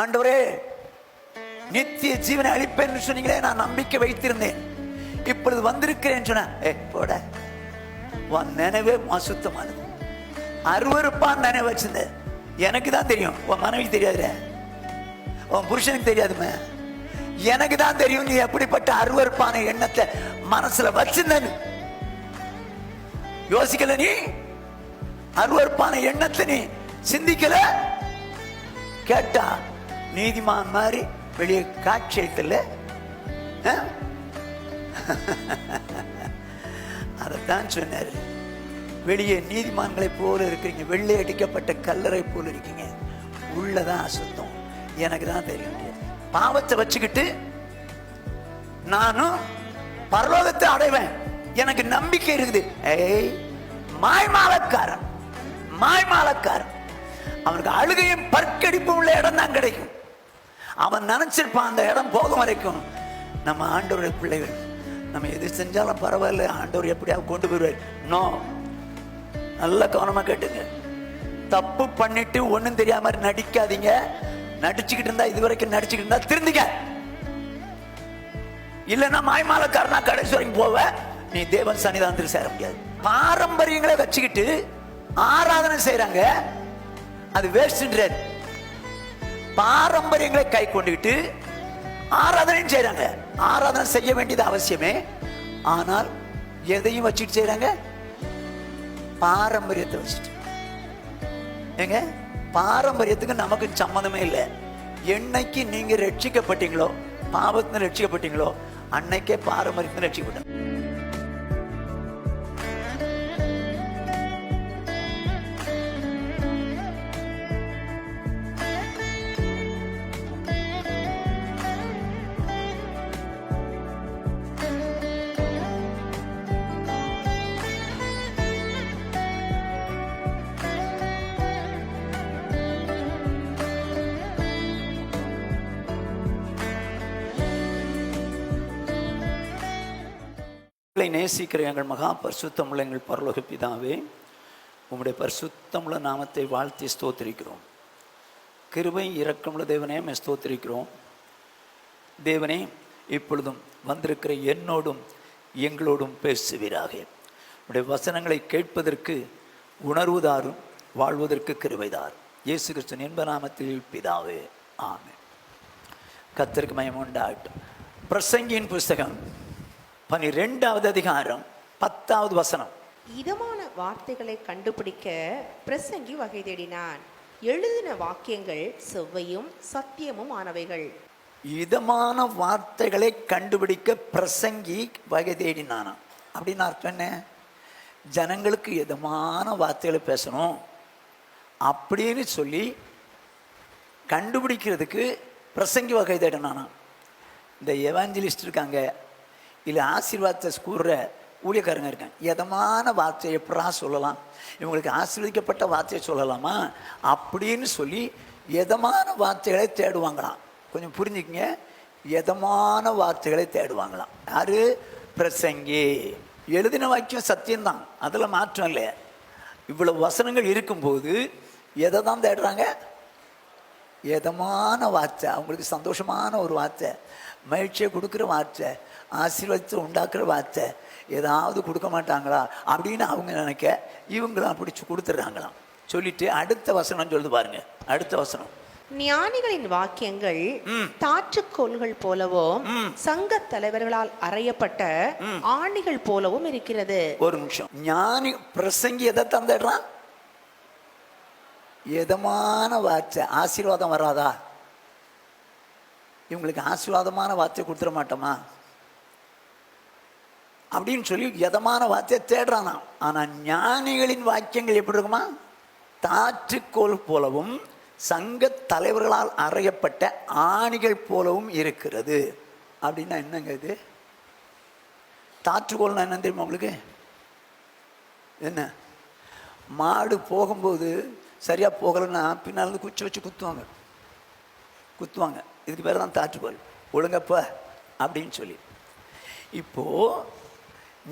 ஆண்டவரே நித்திய ஜீவனை அளிப்பேன் சொன்னீங்களே, நான் நம்பிக்கை வைத்திருந்தேன், இப்பொழுது வந்திருக்கிறேன் சொன்ன. போட, உன் நினைவே அசுத்தமானது. அருவருப்பான் நினைவு வச்சிருந்த. எனக்கு தான் தெரியும், உன் மனைவி தெரியாதுல, உன் புருஷனுக்கு தெரியாதுமே, எனக்கு தான் தெரியும் நீ எப்படிப்பட்ட அருவருப்பான எண்ணத்தை மனசுல வச்சிருந்த. யோசிக்கல, நீ அருவருப்பான எண்ணத்தை நீ சிந்திக்கல. கேட்டா நீதிமான் மாதிரி வெளியே காட்சி அளித்தல. அதைத்தான் சொன்னாரு, வெளியே நீதிமான்களை போல இருக்கிறீங்க, வெள்ளை அடிக்கப்பட்ட கல்லறை போல இருக்கீங்க, உள்ளதான் அசுத்தம். எனக்கு தான் தெரியும். பாவத்தை வச்சுக்கிட்டு நானும் பரலோகத்தை அடைவேன், எனக்கு நம்பிக்கை இருக்குது. மாய்மாலக்காரன், மாய்மாலக்காரன். அவனுக்கு அழுகையும் பற்கடிப்பும் உள்ள இடம் தான் கிடைக்கும். அவன் நினைச்சிருப்பான் அந்த இடம் போகும் வரைக்கும் நம்ம ஆண்டவருடைய பிள்ளைகள், நம்ம எது செஞ்சாலும் பரவாயில்ல, ஆண்டவர் எப்படியாவது கொண்டு போயிடுவார். நோ, நல்ல கவனமா கேட்டுங்க. தப்பு பண்ணிட்டு ஒண்ணும் தெரியாம மாதிரி நடிக்காதீங்க. நடிச்சுக்கிட்டு இருந்தா, இதுவரைக்கும் நடிச்சுக்கிட்டு இருந்தா திருந்திக்க. இல்லைன்னா மாய்மாலக்காரனா கடைசி வரைக்கும் போவ, நீ தேவன் சன்னிதானத்தில் சேர முடியாது. பாரம்பரியங்களை வச்சுக்கிட்டு ஆராதனை செய்யறாங்க, அது வேஸ்ட். பாரம்பரியங்களை கை கொண்டுகிட்டு ஆராதனையும் செய்யறாங்க. ஆராதனை செய்ய வேண்டியது அவசியமே, ஆனால் எதையும் வச்சுட்டு செய்யறாங்க, பாரம்பரியத்தை வச்சுட்டு. ஏங்க, பாரம்பரியத்துக்கு நமக்கு சம்மந்தமே இல்லை. என்னைக்கு நீங்க ரட்சிக்கப்பட்டீங்களோ, பாவத்துல ரட்சிக்கப்பட்டீங்களோ, அன்னைக்கே பாரம்பரியத்தில் ரட்சிக்கப்பட்ட. நேசிக்கிற எங்கள் மகா பரிசுத்தமுள்ள எங்கள் பரலோக பிதாவே, உம்முடைய பரிசுத்தமுள்ள நாமத்தை வாழ்த்தி ஸ்தோத்திரிக்கிறோம். கிருபை இரக்கமுள்ள தேவனே ஸ்தோத்திரிக்கிறோம். தேவனே, இப்பொழுதும் வந்திருக்கிற என்னோடும் எங்களோடும் பேசுவீராக. உம்முடைய வசனங்களை கேட்பதற்கு உணர்வுதாரும், வாழ்வதற்கு கிருபைதார். இயேசு கிறிஸ்துவின் இன்ப நாமத்தில் பிதாவே, ஆமென். கர்த்தருக்கு மகிமை உண்டாகட்டும். பிரசங்கியின் புஸ்தகம் 12வது அதிகாரம் 10வது வசனம். இதமான வார்த்தைகளை கண்டுபிடிக்க பிரசங்கி வகை தேடினான். எழுதின வாக்கியங்கள் செவ்வையும் சத்தியமும் ஆனவைகள். இதமான வார்த்தைகளை கண்டுபிடிக்க பிரசங்கி வகை தேடினானா அப்படின்னு அர்த்தம் என்ன? ஜனங்களுக்கு இதமான வார்த்தைகளை பேசணும் அப்படின்னு சொல்லி கண்டுபிடிக்கிறதுக்கு பிரசங்கி வகை தேடினானா. இந்த எவாஞ்சலிஸ்ட் இருக்காங்க, இல்லை ஆசீர்வாதத்தை கூறுற ஊழியக்காரங்க இருக்காங்க. எதமான வார்த்தையை எப்படா சொல்லலாம், இவங்களுக்கு ஆசீர்வதிக்கப்பட்ட வார்த்தையை சொல்லலாமா அப்படின்னு சொல்லி எதமான வார்த்தைகளை தேடுவாங்களாம். கொஞ்சம் புரிஞ்சுக்கங்க, எதமான வார்த்தைகளை தேடுவாங்களாம். யாரு? பிரசங்கி. எழுதின வாக்கியம் சத்தியம்தான், அதில் மாற்றம் இல்லை. இவ்வளவு வசனங்கள் இருக்கும்போது எதை தான் தேடுறாங்க? எதமான வார்த்தை, அவங்களுக்கு சந்தோஷமான ஒரு வார்த்தை, மகிழ்ச்சியை கொடுக்குற வார்த்தை, ஆசீர்வாதத்தை உண்டாக்குற வார்த்தை, ஏதாவது கொடுக்க மாட்டாங்களா அப்படின்னு அவங்க நினைக்க, இவங்களாம் பிடிச்சி கொடுத்துட்றாங்களாம். சொல்லிட்டு அடுத்த வசனம் சொல்லுது பாருங்க. அடுத்த வசனம், ஞானிகளின் வாக்கியங்கள் தாற்றுக்கோள்கள் போலவும் சங்க தலைவர்களால் அறையப்பட்ட ஆணிகள் போலவும் இருக்கிறது. ஒரு நிமிஷம். ஞானி பிரசங்கி எதை தந்துடுறான்? எதமான வார்த்தை. ஆசீர்வாதம் வராதா? இவங்களுக்கு ஆசீர்வாதமான வார்த்தை கொடுத்துட மாட்டோமா அப்படின்னு சொல்லி எதமான வார்த்தையை தேடுறானா. ஆனா ஞானிகளின் வாக்கியங்கள் எப்படி இருக்குமா? தாற்றுக்கோள் போலவும் சங்க தலைவர்களால் அறையப்பட்ட ஆணிகள் போலவும் இருக்கிறது. அப்படின்னா என்னங்க இது? தாற்றுக்கோள்னா என்ன தெரியுமா உங்களுக்கு? என்ன, மாடு போகும்போது சரியா போகலைன்னா பின்னால் குச்சி வச்சு குத்துவாங்க. இதுக்கு பேர் தான் தாற்றுக்கோள். ஒழுங்கப்ப அப்படின்னு சொல்லி. இப்போ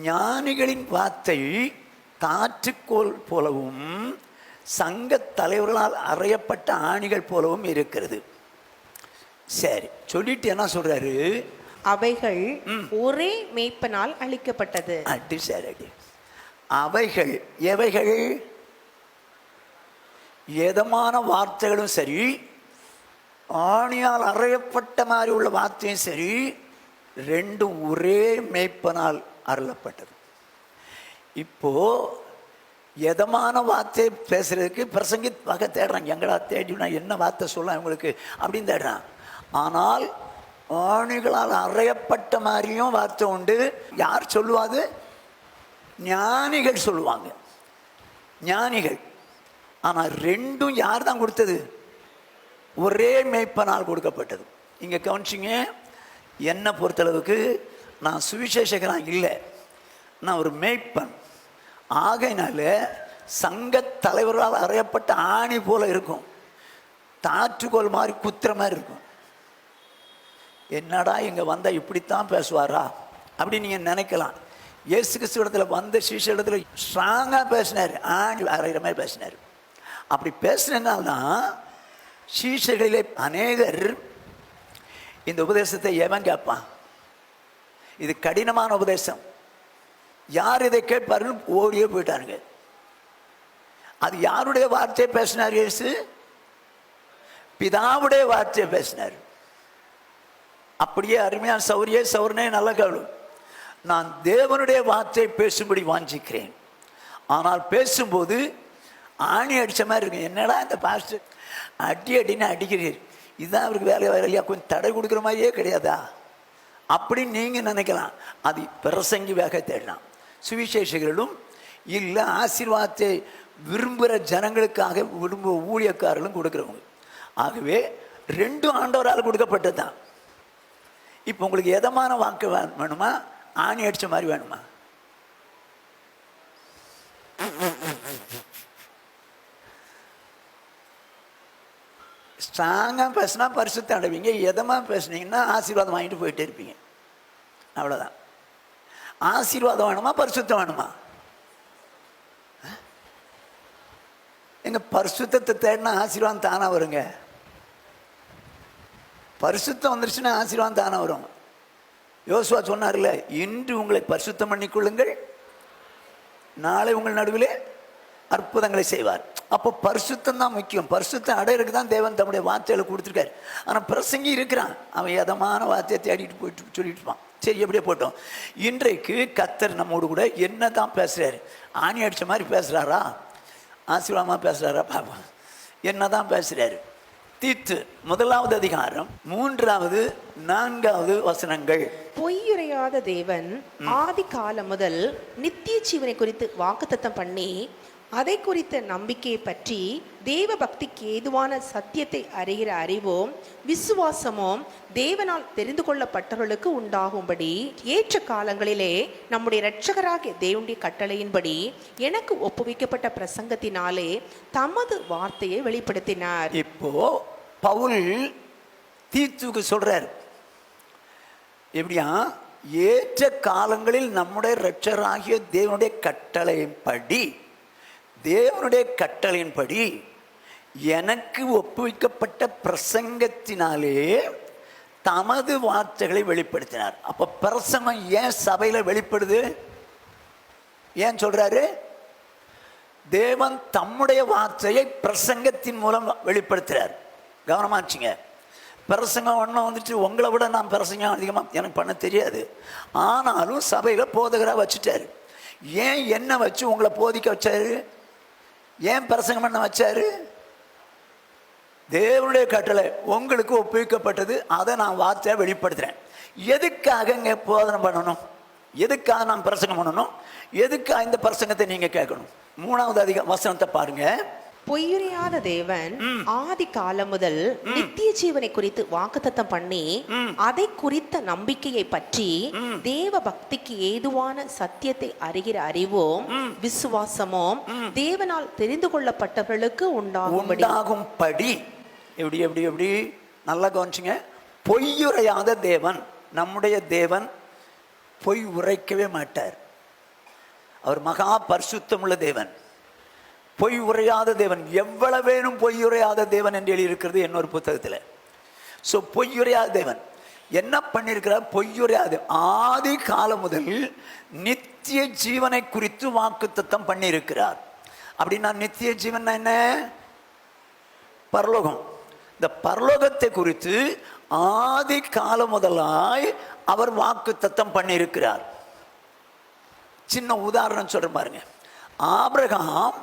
ஞானிகளின் வார்த்தை தாற்றுக்கோள் போலவும் சங்க தலைவர்களால் அறையப்பட்ட ஆணிகள் போலவும் இருக்கிறது. சரி, சொல்லிட்டு என்ன சொல்றாரு? அவைகள் ஒரே மேய்ப்பனால் அளிக்கப்பட்டது. அடி சரி, அடி. அவைகள் எவைகள்? எதமான வார்த்தைகளும் சரி, ஆணியால் அறையப்பட்ட மாதிரி உள்ள வார்த்தையும் சரி, ரெண்டும் ஒரே மேய்ப்பனால் அருளப்பட்டது. இப்போ எதமான வார்த்தை பேசுறதுக்கு பிரசங்கி வகை தேடுறாங்க. எங்கடா தேடி நான் என்ன வார்த்தை சொல்ல இவங்களுக்கு அப்படின்னு தேடுறான். ஆனால் ஆணிகளால் அறையப்பட்ட மாதிரியும் வார்த்தை உண்டு. யார் சொல்லுவாது? ஞானிகள் சொல்லுவாங்க, ஞானிகள். ஆனால் ரெண்டும் யார் தான் கொடுத்தது? ஒரே மேய்ப்பனால் கொடுக்கப்பட்டது. இங்கே கவனிச்சிங்க, என்னை பொறுத்தளவுக்கு நான் சுவிசேஷகனாக இல்லை, நான் ஒரு மேய்ப்பன். ஆகையினால சங்க தலைவர்களால் அறையப்பட்ட ஆணி போல இருக்கும், தாற்றுக்கோல் மாதிரி குத்துற மாதிரி இருக்கும். என்னடா இங்கே வந்தால் இப்படித்தான் பேசுவாரா அப்படின்னு நீங்கள் நினைக்கலாம். இயேசு கிறிஸ்து இடத்துல வந்த சீஷ இடத்துல ஸ்ட்ராங்காக பேசினார், ஆணி அறைகிற மாதிரி பேசினார். அப்படி பேசினால்தான் சீஷர்களிலே அநேகர் இந்த உபதேசத்தை எவன் கேட்பான்? இது கடினமான உபதேசம், யார் இதை கேட்பார்கள் ஓடியே போயிட்டாருங்க. அது யாருடைய வார்த்தையை பேசினார்? இயேசு பிதாவுடைய வார்த்தையை பேசினார். அப்படியே அருமையான சௌரனே நல்ல கேளு, நான் தேவனுடைய வார்த்தையை பேசும்படி வாஞ்சிக்கிறேன். ஆனால் பேசும்போது ஆணி அடித்த மாதிரி இருக்கு. என்னடா இந்த பாஸ்டர் அடின்னு அடிக்கிறீர், இதுதான் அவருக்கு வேலை இல்லையா, கொஞ்சம் தடை கொடுக்குற மாதிரியே கிடையாதா அப்படின்னு நீங்கள் நினைக்கலாம். அது பிரசங்கி வேக தேடலாம். சுவிசேஷர்களும் இல்லை, ஆசீர்வாதத்தை விரும்புகிற ஜனங்களுக்காக விரும்புகிற ஊழியக்காரர்களும் கொடுக்குறவங்க. ஆகவே ரெண்டும் ஆண்டவரால் கொடுக்கப்பட்டது தான். இப்போ உங்களுக்கு எதமான வாக்கு வேணுமா, ஆணி அடித்த மாதிரி வேணுமா? ஸ்ட்ராங்காக பேசினா பரிசுத்தம் அடைவீங்க, எதமாக பேசுனீங்கன்னா ஆசீர்வாதம் வாங்கிட்டு போயிட்டே இருப்பீங்க. அவ்வளோதான். ஆசீர்வாதம் வேணுமா, பரிசுத்தம் வேணுமா? எங்க பரிசுத்தத்தை தேடினா ஆசீர்வாதம் தானா வருங்க. பரிசுத்தம் வந்துருச்சுன்னா ஆசீர்வாதம் தானா வரும். யோசுவா சொன்னார்ல, இன்று உங்களை பரிசுத்தம் பண்ணிக்கொள்ளுங்கள், நாளை உங்கள் நடுவிலே அற்புதங்களை செய்வார். அப்போ பரிசுத்தம் தான் முக்கியம். பரிசுத்தம் அடையிறதுக்கு தான் தேவன் தம்முடைய வார்த்தைகளை கொடுத்துருக்காரு. ஆனால் பிரசங்கி இருக்கிறான், அவன் எதமான வார்த்தையை தேடிட்டு போயிட்டு சொல்லிட்டு இருப்பான். சரி, எப்படியே போட்டோம். இன்றைக்கு கர்த்தர் நம்மோடு கூட என்ன தான் பேசுகிறாரு? ஆணி அடித்த மாதிரி பேசுகிறாரா, ஆசீர்வாதமாக பேசுகிறாரா பாப்போம். என்ன தான் பேசுகிறாரு? தீத்து 1 அதிகாரம் 3, 4 வசனங்கள். பொய்யுரையாத தேவன் ஆதி காலம் முதல் நித்திய ஜீவனை குறித்து வாக்குத்தத்தம் பண்ணி அதை குறித்த நம்பிக்கையை பற்றி தேவ பக்திக்கு ஏதுவான சத்தியத்தை அறிகிற அறிவும் விசுவாசமும் தேவனால் தெரிந்து கொள்ளப்பட்டவர்களுக்கு உண்டாகும்படி ஏற்ற காலங்களிலே நம்முடைய இரட்சகராகிய தேவனுடைய கட்டளையின்படி எனக்கு ஒப்புவிக்கப்பட்ட பிரசங்கத்தினாலே தமது வார்த்தையை வெளிப்படுத்தினார். இப்போ பவுல் தீத்துக்கு சொல்றார், எப்படியா? ஏற்ற காலங்களில் நம்முடைய இரட்சகராகிய தேவனுடைய கட்டளையின்படி எனக்கு ஒப்புவிக்கப்பட்ட பிரசங்கத்தினாலே தமது வார்த்தைகளை வெளிப்படுத்தினார். அப்ப பிரசங்கம் ஏன் சபையில வெளிப்படுது? ஏன் சொல்றாரு? தேவன் தம்முடைய வார்த்தையை பிரசங்கத்தின் மூலம் வெளிப்படுத்துறார். கவனமாச்சுங்க. பிரசங்கம் ஒன்றும் வந்துட்டு உங்களை விட நான் பிரசங்கம் அதிகமாக எனக்கு பண்ண தெரியாது, ஆனாலும் சபையில் போதகராக வச்சுட்டாரு. ஏன் என்ன வச்சு உங்களை போதிக்க வச்சாரு? ஏன் பிரசங்கம் பண்ண வச்சாரு? தேவனுடைய கட்டளை உங்களுக்கு ஒப்புவிக்கப்பட்டது, அதை நான் வார்த்தையாக வெளிப்படுத்துகிறேன். எதுக்காக இங்கே போதனை பண்ணணும்? எதுக்காக நான் பிரசங்கம் பண்ணணும்? எதுக்காக இந்த பிரசங்கத்தை நீங்கள் கேட்கணும்? 3 வசனத்தை பாருங்க. பொய்யுரையாத தேவன் ஆதி காலம் முதல் நித்திய ஜீவனை குறித்து வாக்குத்தத்தம் பண்ணி அதை குறித்த நம்பிக்கையை பற்றி தேவ பக்திக்கு ஏதுவான சத்தியத்தை அறிகிற அறிவும் விசுவாசமும் தேவனால் தெரிந்து கொள்ளப்பட்டவர்களுக்கு உண்டாகும்படி. எப்படி எப்படி எப்படி நல்லா கவனிச்சுங்க. பொய்யுரையாத தேவன், நம்முடைய தேவன் பொய் உரைக்கவே மாட்டார். அவர் மகா பரிசுத்தமுள்ள தேவன், பொய் உரையாத தேவன். எவ்வளவு வேணும் பொய் உரையாத தேவன் என்று எழுதியிருக்கிறது இன்னொரு புத்தகத்தில். ஸோ பொய்யுரையாத தேவன் என்ன பண்ணியிருக்கிறார்? பொய்யுரையாது ஆதி காலம் முதல் நித்திய ஜீவனை குறித்து வாக்குத்தத்தம் பண்ணியிருக்கிறார். அப்படின்னா நித்திய ஜீவன் என்ன? பரலோகம். இந்த பரலோகத்தை குறித்து ஆதி காலம் முதலாய் அவர் வாக்குத்தத்தம் பண்ணியிருக்கிறார். சின்ன உதாரணம் சொல்ற பாருங்க. ஆபிரகாம்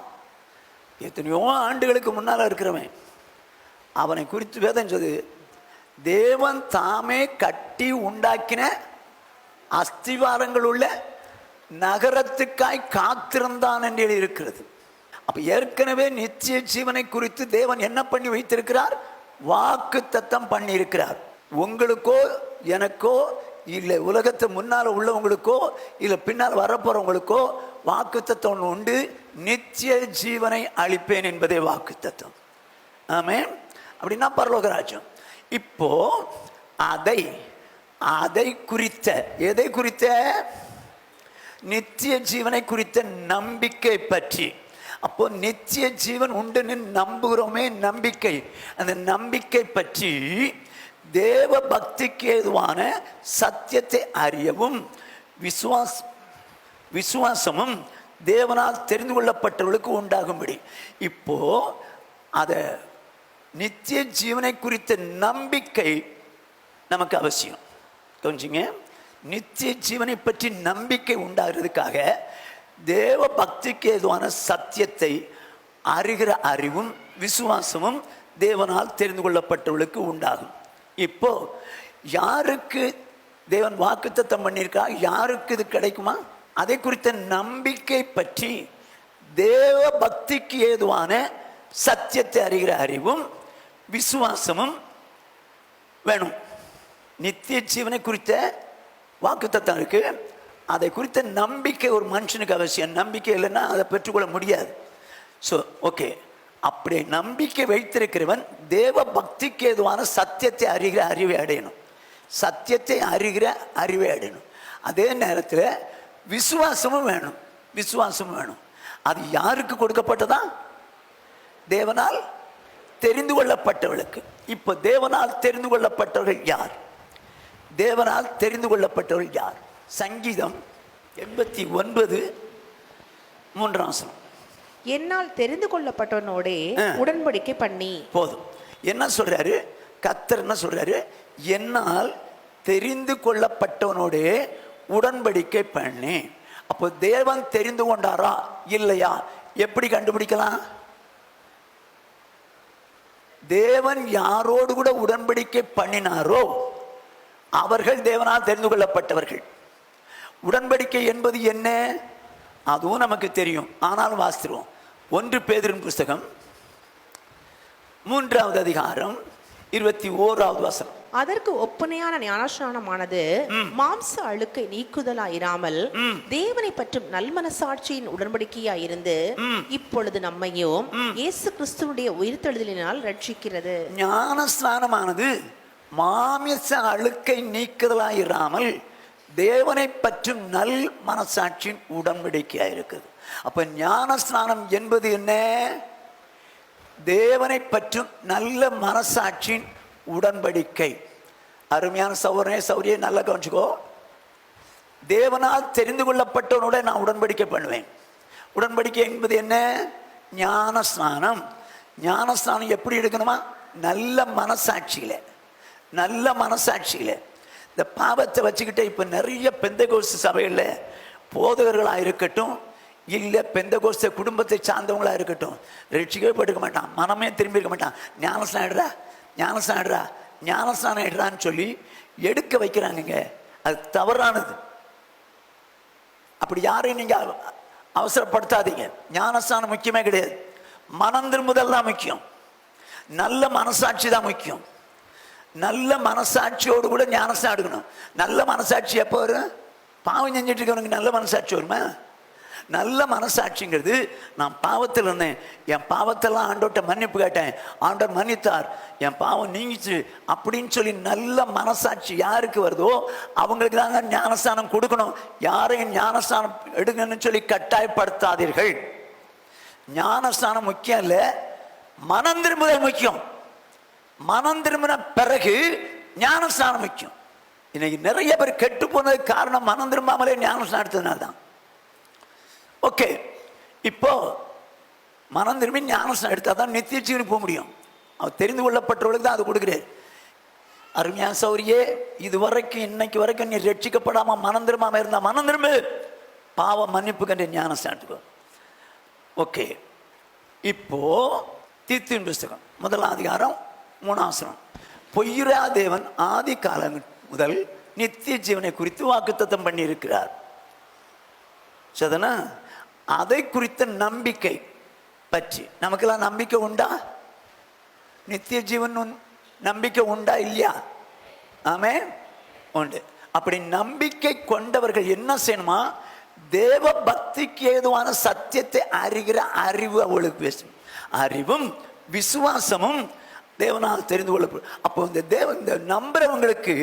எத்தனையோ ஆண்டுகளுக்கு முன்னால் இருக்கிறவன். அவனை குறித்து வேதம் சொல்லுது, தேவன் தாமே கட்டி உண்டாக்கின அஸ்திவாரங்கள் உள்ள நகரத்துக்காய் காத்திருந்தான் என்று இருக்கிறது. அப்ப ஏற்கனவே நித்திய ஜீவனை குறித்து தேவன் என்ன பண்ணி வைத்திருக்கிறார்? வாக்குத்தத்தம் பண்ணி இருக்கிறார். உங்களுக்கோ எனக்கோ இல்லை உலகத்து முன்னால் உள்ளவங்களுக்கோ இல்லை பின்னால் வரப்போறவங்களுக்கோ வாக்குத்தத்தம் உண்டு. நித்திய ஜீவனை அளிப்பேன் என்பதே வாக்குத்தத்தம். ஆமென். அப்படின்னா பரலோக ராஜ்யம். இப்போ அதை குறித்த, எதை குறித்த? நித்திய ஜீவனை குறித்த நம்பிக்கை பற்றி. அப்போ நித்திய ஜீவன் உண்டுன்னு நம்புகிறோமே, நம்பிக்கை. அந்த நம்பிக்கை பற்றி தேவ பக்திக்கு ஏதுவான சத்தியத்தை அறியவும் விசுவாசமும் தேவனால் தெரிந்து கொள்ளப்பட்டவர்களுக்கு உண்டாகும்படி. இப்போ அத நித்திய ஜீவனை குறித்த நம்பிக்கை நமக்கு அவசியம். கொஞ்சங்க, நித்திய ஜீவனை பற்றி நம்பிக்கை உண்டாகிறதுக்காக தேவ பக்திக்கு ஏதுவான சத்தியத்தை அறிகிற அறிவும் விசுவாசமும் தேவனால் தெரிந்து கொள்ளப்பட்டவர்களுக்கு உண்டாகும். இப்போ யாருக்கு தேவன் வாக்குத்தத்தம் பண்ணியிருக்கா? யாருக்கு இது கிடைக்குமா? அதை குறித்த நம்பிக்கை பற்றி தேவ பக்திக்கு ஏதுவான சத்தியத்தை அறிகிற அறிவும் விசுவாசமும் வேணும். நித்திய ஜீவனை குறித்த வாக்குத்தத்தம் இருக்கு, அதை குறித்த நம்பிக்கை ஒரு மனுஷனுக்கு அவசியம். நம்பிக்கை இல்லைன்னா அதை பெற்றுக்கொள்ள முடியாது. ஸோ ஓகே, அப்படி நம்பிக்கை வைத்திருக்கிறவன் தேவ பக்திக்கு ஏதுவான சத்தியத்தை அறிகிற அறிவை அடையணும். சத்தியத்தை அறிகிற அறிவை அடையணும். அதே நேரத்தில் விசுவாசமும் வேணும். விசுவாசமும் வேணும். அது யாருக்கு கொடுக்கப்பட்டதா? தேவனால் தெரிந்து கொள்ளப்பட்டவர்களுக்கு. இப்போ தேவனால் தெரிந்து கொள்ளப்பட்டவர்கள் யார்? தேவனால் தெரிந்து கொள்ளப்பட்டவர்கள் யார்? சங்கீதம் 89:3. என்னால் தெரிந்து கொள்ளப்பட்டவனோடே உடன்படிக்கை பண்ணி. போதும். என்ன சொல்றாரு கர்த்தர்? என்ன சொல்றாரு? என்னால் தெரிந்து கொள்ளப்பட்டவனோடே உடன்படிக்கை பண்ணி. அப்போ தேவன் தெரிந்து கொண்டாரா இல்லையா எப்படி கண்டுபிடிக்கலாம்? தேவன் யாரோடு கூட உடன்படிக்கை பண்ணினாரோ அவர்கள் தேவனால் தெரிந்து கொள்ளப்பட்டவர்கள். உடன்படிக்கை என்பது என்ன? அதுவும் நமக்கு தெரியும், ஆனாலும் வாசிக்கிறோம். 1 பேதுருவின் புஸ்தகம் 3:21. அதற்கு ஒப்பனையான ஞானஸ்நானமானது மாம்ச அழுக்கை நீக்குதலாயிராமல் தேவனை பற்றும் நல்மனசாட்சியின் உடன்படிக்கையாயிருந்து இப்பொழுது நம்மையும் இயேசு கிறிஸ்துவுடைய உயிர்த்தெழுதலினால் ரட்சிக்கிறது. ஞானஸ்நானமானது மாமிச அழுக்கை நீக்குதலாயிராமல் தேவனை பற்றும் நல் மனசாட்சியின் உடன்படிக்கையாயிருக்குது. அப்ப ஞானஸ்நானம் என்பது என்ன? தேவனை பற்றும் நல்ல மனசாட்சியின் உடன்படிக்கை. அருமையான சௌரனே சௌரியை நல்லா கவனிச்சுக்கோ. தேவனால் தெரிந்து கொள்ளப்பட்டவனோட நான் உடன்படிக்கை பண்ணுவேன். உடன்படிக்கை என்பது என்ன? ஞானஸ்நானம். ஞானஸ்நானம் எப்படி எடுக்கணுமா? நல்ல மனசாட்சியில. நல்ல மனசாட்சியில. இந்த பாவத்தை வச்சுக்கிட்டே இப்போ நிறைய பெந்தகோஸ்து சபைகளில் போதகர்களாக இருக்கட்டும், இல்லை பெந்தகோஸ்து குடும்பத்தை சார்ந்தவங்களாக இருக்கட்டும், ரட்சிக்கப்பட்டிருக்க மாட்டான், மனமே திரும்பி இருக்க மாட்டான். ஞானஸ்நானம் எடுறா, ஞானஸ்நானம் எடுறா, ஞானஸ்நானம் எடுறான்னு சொல்லி எடுக்க வைக்கிறாங்க. அது தவறானது. அப்படி யாரையும் நீங்கள் அவசரப்படுத்தாதீங்க. ஞானஸ்நானம் முக்கியமே கிடையாது. மனம் திரும்புதல் தான் முக்கியம். நல்ல மனசாட்சி தான் முக்கியம். நல்ல மனசாட்சியோடு கூட ஞானஸ்நானம் எடுக்கணும். நல்ல மனசாட்சி எப்போ வரும்? பாவம் செஞ்சுட்டு இருக்கவனுக்கு நல்ல மனசாட்சி வருமா? நல்ல மனசாட்சிங்கிறது, நான் பாவத்தில் இருந்தேன், என் பாவத்தெல்லாம் ஆண்டோட்ட மன்னிப்பு கேட்டேன், ஆண்டவர் மன்னித்தார், என் பாவம் நீங்கிச்சு அப்படின்னு சொல்லி நல்ல மனசாட்சி யாருக்கு வருதோ அவங்களுக்கு தாங்க ஞானஸ்நானம் கொடுக்கணும். யாரையும் ஞானஸ்நானம் எடுங்கன்னு சொல்லி கட்டாயப்படுத்தாதீர்கள். ஞானஸ்நானம் முக்கியம் இல்லை, மனம் திரும்புதல் முக்கியம். மனம் திரும்பின பிறகு ஞானஸ்நானம் முக்கியம். இன்னைக்கு நிறைய பேர் கெட்டு போனதுக்கு காரணம் மனம் திரும்பாமலே ஞானஸ்நானம் எடுத்ததுனால தான். ஓகே, இப்போ மனம் திரும்பி ஞானஸ்நானம் எடுத்தால் தான் நித்திய ஜீவனுக்கு போக முடியும். அவர் தெரிந்து கொள்ளப்பட்டவர்களுக்கு தான் அது கொடுக்குறாரு. அருமையான சௌரியே, இது வரைக்கும் இன்னைக்கு வரைக்கும் நீ ரட்சிக்கப்படாம மனம் திரும்பாம இருந்தா மனம் திரும்பு, பாவ மன்னிப்பு கண்டு ஞானஸ்நானத்துக்கு. ஓகே, இப்போ தீத்துவின் புஸ்தகம் 1ஆம் அதிகாரம் 3ஆம் வசனம். பொய்யுரா தேவன் ஆதி காலம் முதல் நித்திய ஜீவனை குறித்து வாக்குத்தத்தம் பண்ணி இருக்கிறார். சரிதானா? அதை குறித்த நம்பிக்கை பற்றி நமக்கெல்லாம் நம்பிக்கை உண்டா? நித்திய ஜீவன் நம்பிக்கை உண்டா இல்லையா? ஆமே, உண்டு. அப்படி நம்பிக்கை கொண்டவர்கள் என்ன செய்யணுமா? தேவ பக்திக்கு ஏதுவான சத்தியத்தை அறிகிற அறிவு அவளுக்கு பேசணும். அறிவும் விசுவாசமும் தேவனால் தெரிந்து கொள்ளப்படும். அப்போ இந்த நம்புறவங்களுக்கு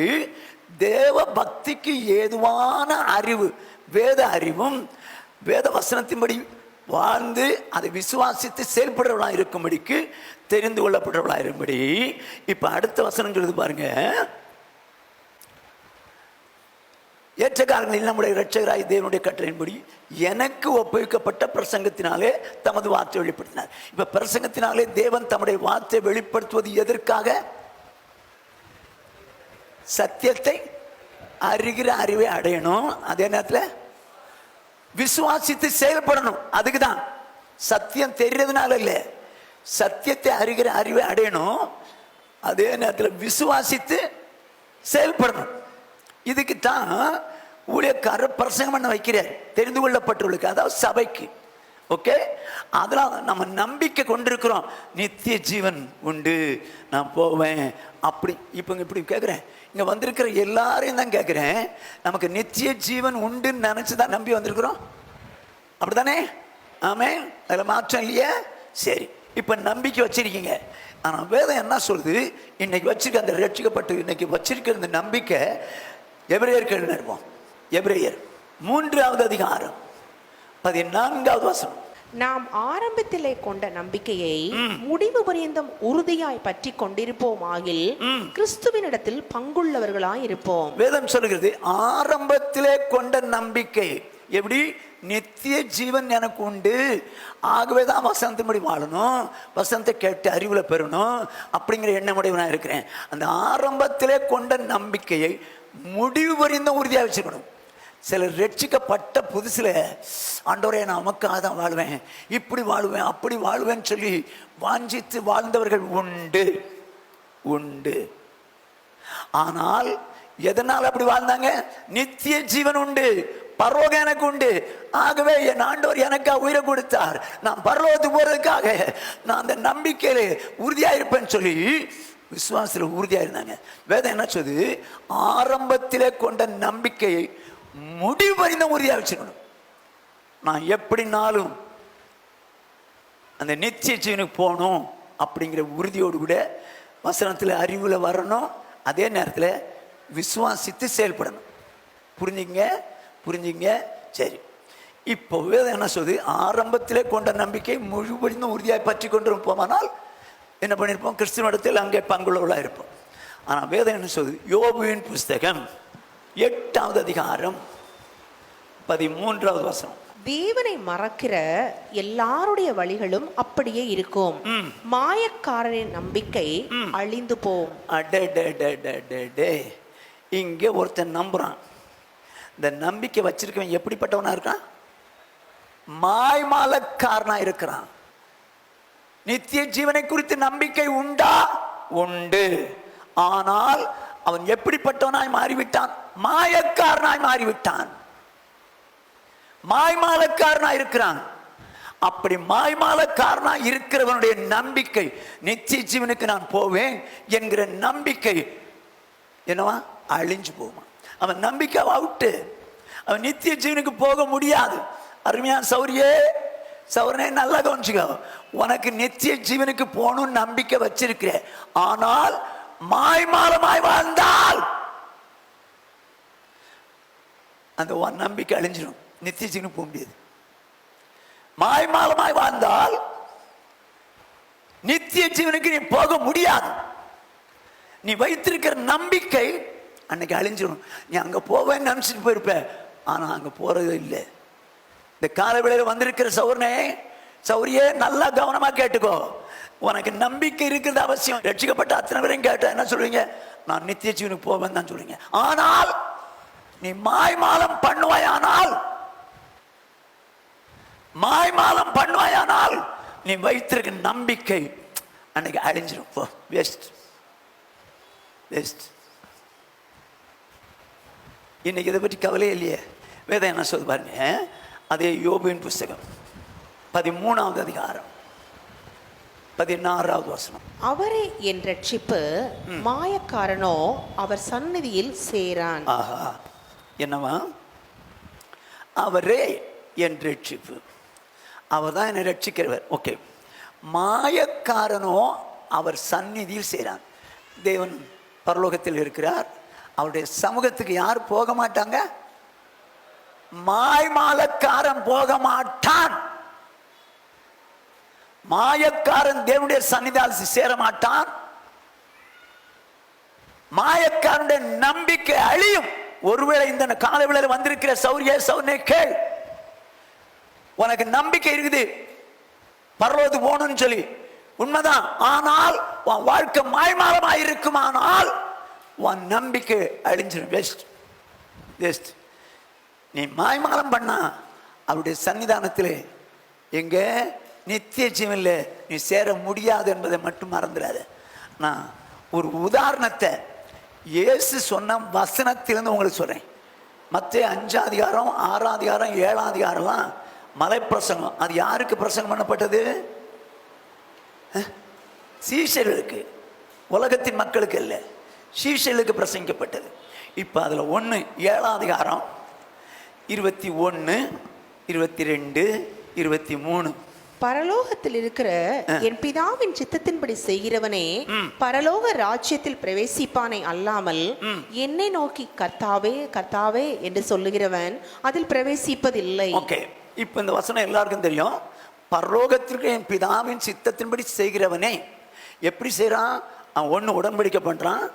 தேவ பக்திக்கு ஏதுவான அறிவு, வேத அறிவும் வேத வசனத்தின்படி வாழ்ந்து அதை விசுவாசித்து செயல்படுறவர்களாக இருக்கும்படிக்கு தெரிந்து கொள்ளப்படுறவர்களாக இருக்கும்படி. இப்ப அடுத்த வசனம் சொல்லுது பாருங்க. ஏற்ற காலங்களில் நம்முடைய இரட்சகராய் தேவனுடைய கட்டளையின்படி எனக்கு ஒப்புவிக்கப்பட்ட பிரசங்கத்தினாலே தமது வார்த்தை வெளிப்படுத்தினார். இப்ப பிரசங்கத்தினாலே தேவன் தம்முடைய வார்த்தை வெளிப்படுத்துவது எதற்காக? சத்தியத்தை அறிகிற அறிவை அடையணும், அதே நேரத்தில் விசுவாசித்து செயல்படணும். அதுக்குதான். சத்தியம் தெரியறதுனால இல்ல, சத்தியத்தை அறிகிற அறிவை அடையணும், அதே நேரத்தில் விசுவாசித்து செயல்படணும். இதுக்கு தான் ஊழியக்காரர் பிரசங்கம் பண்ண வைக்கிறார், தெரிந்து கொள்ளப்பட்டவர்களுக்கு, அதாவது சபைக்கு. ஓகே, அதெல்லாம் நம்ம நம்பிக்கை கொண்டிருக்கிறோம். நித்திய ஜீவன் உண்டு, நான் போவேன் அப்படி. இப்போ இப்படி கேட்குறேன், இங்கே வந்திருக்கிற எல்லாரையும் தான் கேட்குறேன், நமக்கு நித்திய ஜீவன் உண்டுன்னு நினச்சி தான் நம்பி வந்திருக்கிறோம், அப்படித்தானே? ஆமே, அதில் மாற்றம் இல்லையா? சரி, இப்போ நம்பிக்கை வச்சிருக்கீங்க. ஆனால் வேதம் என்ன சொல்லுது? இன்னைக்கு வச்சிருக்க அந்த ரட்சிக்கப்பட்டு இன்னைக்கு வச்சிருக்கிற இந்த நம்பிக்கை எபிரேயருக்கு எழுதிருப்போம். எபிரேயர் 3ஆம் அதிகாரம் 14ஆவது வசனம். நாம் ஆரம்பத்திலே கொண்ட நம்பிக்கையை முடிவு பரியந்தம் உறுதியாய் பற்றி கொண்டிருப்போமாகில் கிறிஸ்துவினிடத்தில் பங்குள்ளவர்களாய் இருப்போம். வேதம் சொல்லுகிறது ஆரம்பத்திலே கொண்ட நம்பிக்கை. எப்படி? நித்திய ஜீவன் எனக்கு உண்டு, ஆகவேதான் வசனத்தின்படி வாழணும், வசனத்தை கேட்டு அறிவுல பெறணும் அப்படிங்கிற எண்ணமுடையவனாக இருக்கிறேன். அந்த ஆரம்பத்திலே கொண்ட நம்பிக்கையை முடிவு பரியந்தம் உறுதியாக வச்சுக்கணும். சிலர் ரட்சிக்கப்பட்ட புதுசில் ஆண்டவரே நான் நமக்காக தான் வாழ்வேன், இப்படி வாழ்வேன் அப்படி வாழ்வேன்னு சொல்லி வாஞ்சித்து வாழ்ந்தவர்கள் உண்டு உண்டு. ஆனால் எதனால் அப்படி வாழ்ந்தாங்க? நித்திய ஜீவன் உண்டு, பரலோகம் எனக்கு உண்டு, ஆகவே என் ஆண்டவர் எனக்காக உயிரை கொடுத்தார், நான் பரலோகத்துக்கு போறதுக்காக நான் அந்த நம்பிக்கையில உறுதியா இருப்பேன்னு சொல்லி விசுவாசத்தில் உறுதியா இருந்தாங்க. வேதம் என்ன சொல்லுது? ஆரம்பத்திலே கொண்ட நம்பிக்கையை முடிவு பரிந்த உறுதியா வச்சுக்கணும். நான் எப்படினாலும் அந்த நித்திய ஜீவனுக்கு போகணும் அப்படிங்கிற உறுதியோடு கூட வசனத்தில் அறிவுல வரணும், அதே நேரத்தில் விசுவாசித்து செயல்படணும். புரிஞ்சுங்க புரிஞ்சுங்க? சரி, இப்போ வேதம் என்ன சொல்லுது? ஆரம்பத்திலே கொண்ட நம்பிக்கை முழுவதும் உறுதியாய் பற்றி கொண்டு போமானால் என்ன பண்ணியிருப்போம்? கிறிஸ்துவனிடத்தில் அங்கே பங்குள்ளவர்களாக இருப்போம். ஆனால் வேதம் என்ன சொல்லுது? யோபுவின் புஸ்தகம் 8ஆவது அதிகாரம் 13ஆவது வசனம். தேவனை மறக்கிற எல்லாருடைய வழிகளும் அப்படியே இருக்கும், மாயக்காரரின் நம்பிக்கை அழிந்து போம். இங்க ஒருத்தன் நம்புறான். இந்த நம்பிக்கை வச்சிருக்கவன் எப்படிப்பட்டவனா இருக்கான்? மாய்மாலக்காரனா இருக்கிறான். நித்திய ஜீவனை குறித்து நம்பிக்கை உண்டா? உண்டு. ஆனால் அவன் எப்படிப்பட்டவனாய் மாறிவிட்டான்? மாயக்காரனாய் மாறிவிட்டான், மாய்மாலக்காரனா இருக்கிறான். அப்படி மாய்மாலக்காரனா இருக்கிறவனுடைய நம்பிக்கை நித்திய ஜீவனுக்கு நான் போவேன் என்கிற நம்பிக்கை என்னவா? அழிஞ்சு போவான். அவன் நம்பிக்கை அவுட்டு, அவன் நித்திய ஜீவனுக்கு போக முடியாது. அருமையான சௌரியே, சௌரனே நல்லா கவனிச்சுக்கோ, உனக்கு நித்திய ஜீவனுக்கு போகணும்னு நம்பிக்கை வச்சிருக்கிற, ஆனால் மாய்மாலமாய் வாழ்ந்தால் அந்த நம்பிக்கை அழிஞ்சிடும், நித்திய ஜீவனுக்கு போக முடியாது. மாய்மாலமாய் வாழ்ந்தால் நித்திய ஜீவனுக்கு நீ போக முடியாது. நீ வைத்திருக்கிற நம்பிக்கை அன்னைக்கு அழிஞ்சிடும். நீ அங்க போவேன்னு நினைச்சிட்டு போயிருப்ப, ஆனா அங்க போறது இல்லை. இந்த காலவேளையில் வந்திருக்கிற சௌரியே நல்லா கவனமா கேட்டுக்கோ. உனக்கு நம்பிக்கை இருக்கிறது அவசியம். ரட்சிக்கப்பட்ட அத்தனை பேரையும் கேட்டா என்ன சொல்லுவீங்க? நான் நித்திய ஜீவனுக்கு போவேன் தான் சொல்லுவீங்க. ஆனால் நீ மாய்மாலம் பண்ணுவாயானால் நீ வைத்திருக்க நம்பிக்கை அன்னைக்கு அழிஞ்சிடும். வேஸ்ட். இன்னைக்கு இதை பற்றி கவலையே இல்லையே. வேதம் என்ன சொல்லுது பாருங்க. அதே யோபுவின் புஸ்தகம் 13வது அதிகாரம் 16வது வசனம். அவரே என் ரட்சிப்பு, மாயக்காரனோ அவர் சந்நிதியில் சேரான். ஆஹா, என்னவா? அவரே என் ரட்சிப்பு, அவர் தான் என்னை ரட்சிக்கிறவர். ஓகே. மாயக்காரனோ அவர் சந்நிதியில் சேரான். தேவன் பரலோகத்தில் இருக்கிறார். அவருடைய சமூகத்துக்கு யார் போக மாட்டாங்க? மாய்மாலக்காரன் போக மாட்டான். மாயக்காரன் தேவனுடைய சன்னிதானத்தில் சேர மாட்டான். மாயக்காரனுடைய நம்பிக்கை அழியும். ஒருவேளை இந்த காலவேளையில் வந்திருக்கிற சௌரியே கேள். உனக்கு நம்பிக்கை இருக்குது பரலோகத்துக்கு போகணும்னு சொல்லி, உண்மைதான். ஆனால் உன் வாழ்க்கை மாய்மாலமாக இருக்குமானால் உன் நம்பிக்கை அழிஞ்சிடும். வேஸ்ட். நீ மாய்மாலம் பண்ணா அவருடைய சன்னிதானத்தில் எங்க நித்திய ஜீவன்ல நீ சேர முடியாது என்பதை மட்டும் மறந்துடாது. நான் ஒரு உதாரணத்தை இயேசு சொன்ன வசனத்திலிருந்து உங்களுக்கு சொல்றேன். மத்தேயு 5 அதிகாரம் 6 அதிகாரம் 7 அதிகாரம்லாம் மலை பிரசங்கம். அது யாருக்கு பிரசங்கம் பண்ணப்பட்டது? சீஷர்களுக்கு, உலகத்தின் மக்களுக்கு இல்லை, சீஷர்களுக்கு பிரசங்கிக்கப்பட்டது. இப்போ அதில் 1 7 அதிகாரம் 21 22 23. பரலோகத்தில் இருக்கிற என் பிதாவின் சித்தத்தின்படி செய்கிறவனே பரலோக ராஜ்யத்தில் பிரவேசிப்பானை அல்லாமல் என்னை நோக்கி கர்த்தாவே கர்த்தாவே என்று சொல்லுகிறவன் அதில் பிரவேசிப்பதில்லை. ஓகே, இப்போ இந்த வசனம் எல்லாருக்கும் தெரியும். பரலோகத்திற்கு என் பிதாவின் சித்தத்தின்படி செய்கிறவனே எப்படி செய்யறான்? அவன் 1 உடன்படிக்கை பண்றான்,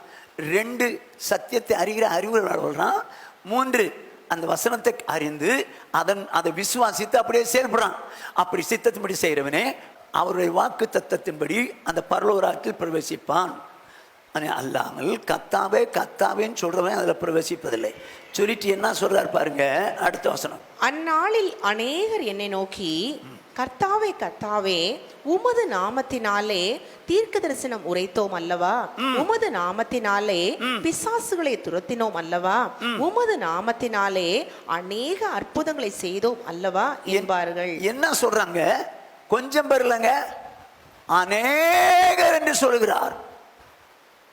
2 சத்தியத்தை அறிகிற அறிவு வளர்றான், 3 அந்த வசனத்தை அறிந்து அதை விசுவாசித்து அப்படியே செயல்படுறான். அப்படி சித்தத்தின்படி செய்கிறவனே அவருடைய வாக்கு தத்தத்தின்படி அந்த பரலோகத்தில் பிரவேசிப்பான். அல்லாமல் கத்தாவே கத்தாவேன்னு சொல்றவன் அதில் பிரவேசிப்பதில்லை. சொல்லிட்டு என்ன சொல்றாரு பாருங்க அடுத்த வசனம். அந்நாளில் அநேகர் என்னை நோக்கி கர்த்தாவே கர்த்தாவே உமது நாமத்தினாலே தீர்க்க தரிசனம் உரைத்தோம் அல்லவா, உமது நாமத்தினாலே பிசாசுகளை துரத்தினோம் அல்லவா, உமது நாமத்தினாலே அநேக அற்புதங்களை செய்தோம் அல்லவா என்பார்கள். என்ன சொல்றாங்க? கொஞ்சம் பெறலங்க, அநேகர் என்று சொல்கிறார்.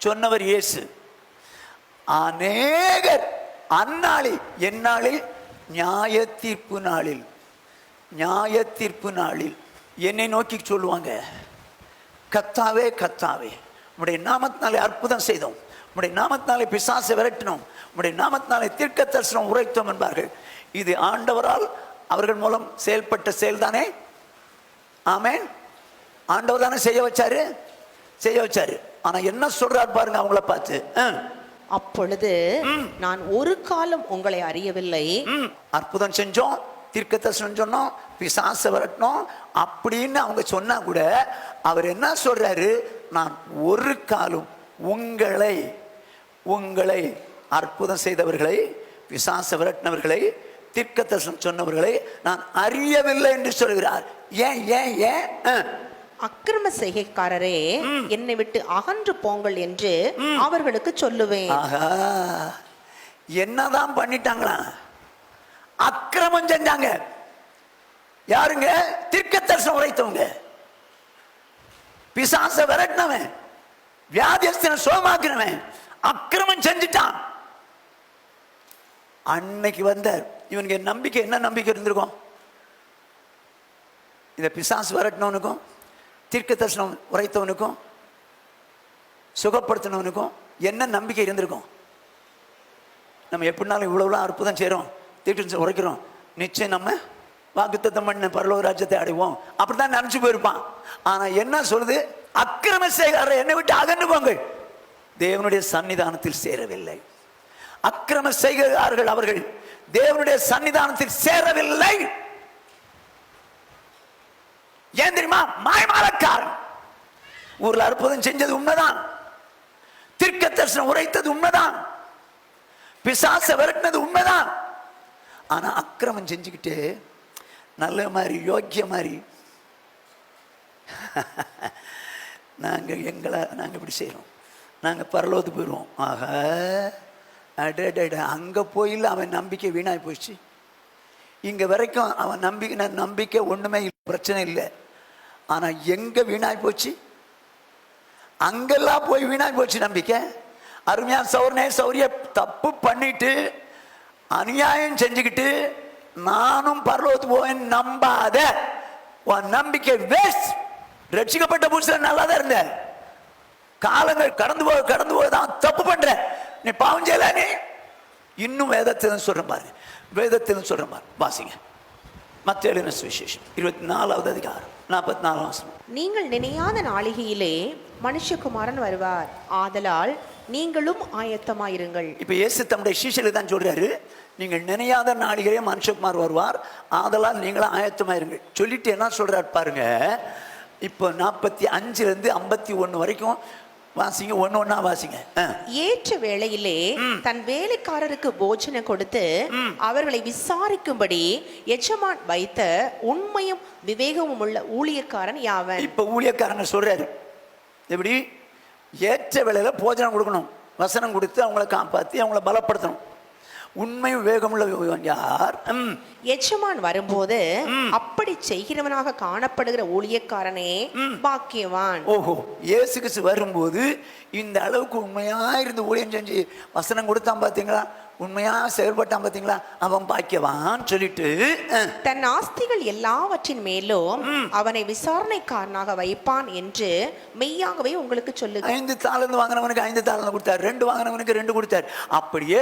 சொன்னவர் இயேசு. அநேகர் அந்நாளில், எந்நாளில்? நியாய தீர்ப்பு நாளில். நியாய தீர்ப்பு நாளில் என்னை நோக்கி சொல்லுவாங்க, கர்த்தாவே கர்த்தாவே உம்முடைய நாமத்தினாலே அற்புதம் செய்தோம், உம்முடைய நாமத்தினாலே பிசாசை விரட்டினோம், உம்முடைய நாமத்தினாலே தீர்க்க தரிசனம் உரைத்தோம் என்பார்கள். இது ஆண்டவரால் அவர்கள் மூலம் செயல்பட்ட செயல்தானே? ஆமென். ஆண்டவர் தானே செய்ய வச்சாரு. ஆனா என்ன சொல்றாரு பாருங்க அவங்கள பார்த்து. அப்பொழுது நான் ஒரு காலம் உங்களை அறியவில்லை. அற்புதம் செஞ்சோம், தீர்க்க தரிசனம் சொன்னோம், பிசாசை விரட்டினோம் அப்படின்னு அவங்க சொன்னா கூட அவர் என்ன சொல்றாரு? நான் ஒரு காலம் உங்களை அற்புதம் செய்தவர்களை, பிசாசை விரட்டினவர்களை, தீர்க்க தரிசனம் சொன்னவர்களை நான் அறியவில்லை என்று சொல்கிறார். ஏன்? அக்கிரம செய்கைக்காரரே என்னை விட்டு அகன்று போங்கள் என்று அவர்களுக்கு சொல்லுவேன். என்னதான் பண்ணிட்டாங்களா? அக்கிரமம் செஞ்சாங்க. யாருங்க? தீர்க்க தரிசனம் உரைத்தவங்க, பிசாசை விரட்டினவன், வியாதியஸ்தனை சுகமாக்கினவன் அக்கிரமம் செஞ்சுட்டான். அன்னைக்கு வந்தார். இவனுக்கு நம்பிக்கை என்ன நம்பிக்கை இருந்திருக்கும்? இந்த பிசாசு விரட்டினவனுக்கும், தீர்க்க தரிசனம் உரைத்தவனுக்கும், சுகப்படுத்தினவனுக்கும் என்ன நம்பிக்கை இருந்திருக்கும்? நம்ம எப்படினாலும் இவ்வளவுலாம் அற்புதம் செய்யறோம், தீர்க்க உரைக்கிறோம், நிச்சயம் நம்ம வாக்குத்தத்தம் பண்ண பரலோக ராஜ்யத்தை அடைவோம் அப்படித்தான் நினைச்சு போயிருப்பான். ஆனா என்ன சொல்லுது? அக்கிரம செய்காரரை என்னை விட்டு அகன்று போங்க. தேவனுடைய சன்னிதானத்தில் சேரவில்லை. அக்கிரம செய்கிறார்கள், அவர்கள் தேவனுடைய சன்னிதானத்தில் சேரவில்லை. ஏன் தெரியுமா? மாய்மாலக்காரன். ஊர்ல அற்புதம் செஞ்சது உண்மைதான், தீர்க்க தரிசனம் உரைத்தது உண்மைதான், பிசாச விரட்டினது உண்மைதான். ஆனா அக்கிரமம் செஞ்சுக்கிட்டு நல்ல மாதிரி யோக்கிய மாதிரி நாங்க இப்படி செய்யறோம், நாங்க பரலோகத்துக்கு போயிடுவோம். ஆக அட அங்க போயில அவன் நம்பிக்கை வீணாய் போச்சு. இங்க வரைக்கும் அவன் நம்பிக்கை ஒண்ணுமே இல்லை, பிரச்சனை இல்லை. ஆனா எங்க வீணாய் போச்சு? அங்கெல்லாம் போய் வீணாய் போச்சு நம்பிக்கை. அருமையா சௌரிய தப்பு பண்ணிட்டு அநியாயம் செஞ்சுக்கிட்டு நானும் பரலோகத்துக்கு போவேன் நம்பாத. உன் நம்பிக்கை வேஸ்ட். ரட்சிக்கப்பட்ட புருஷன் நல்லா தான் இருந்த, காலங்கள் கடந்து போதான் தப்பு பண்ற, நீ பாவம் செய்யல. நீ இன்னும் வேதத்திலும் சொல்ற பாரு, வேதத்திலும் சொல்ற பாரு. வாசிங்க மத்தேயு எழுதின சுவிசேஷம் 24வது அதிகாரம் 44ஆம் வசனம். நீங்கள் நினையாத நாளிகையிலே மனுஷகுமாரன் வருவார், ஆதலால் நீங்களும் ஆயத்தமாயிருங்கள். இப்ப இயேசு தம்முடைய சீஷர்களுக்கு தான் சொல்றாரு, நீங்கள் நினையாத நாளிகையிலே மனுஷகுமார் வருவார், ஆதலால் நீங்களும் ஆயத்தமாயிருங்கள். சொல்லிட்டு என்ன சொல்றாரு பாருங்க. இப்போ 45 51 வரைக்கும் வாசிங்க, ஒன்னா வாசிங்க. ஏற்ற வேளையிலே தன் வேலைக்காரருக்கு போஜனம் கொடுத்து அவர்களை விசாரிக்கும்படி எஜமான் வைத்த உண்மையும் விவேகமும் உள்ள ஊழியக்காரன் யாவன். இப்ப ஊழியக்காரன் சொல்றாரு, எப்படி ஏற்ற வேளையில போஜனம் கொடுக்கணும், வசனம் கொடுத்து அவங்களை காப்பாத்தி அவங்களை பலப்படுத்தணும். உண்மையும் விவேகமுள்ள யார்? எஜமான் வரும்போது அப்படி செய்கிறவனாக காணப்படுகிற ஊழியக்காரனே பாக்கியவான். ஓஹோ, இயேசு கிறிஸ்து வரும்போது இந்த அளவுக்கு உண்மையா இருந்து ஊழியம் செஞ்சு வசனம் கொடுத்தான் பாத்தீங்களா, உண்மையா செயல்பட்டான் பாத்தீங்களா, அவன் பாக்கியவான் சொல்லிட்டு தன் ஆஸ்திகள் எல்லாவற்றின் மேலும் அவனை விசாரணைக்காரனாக வைப்பான் என்று மெய்யாகவே உங்களுக்கு சொல்லு. 5 தாலந்து வாங்கினவனுக்கு 5 தாலந்து கொடுத்தார், 2 வாங்கினவனுக்கு 2 கொடுத்தார். அப்படியே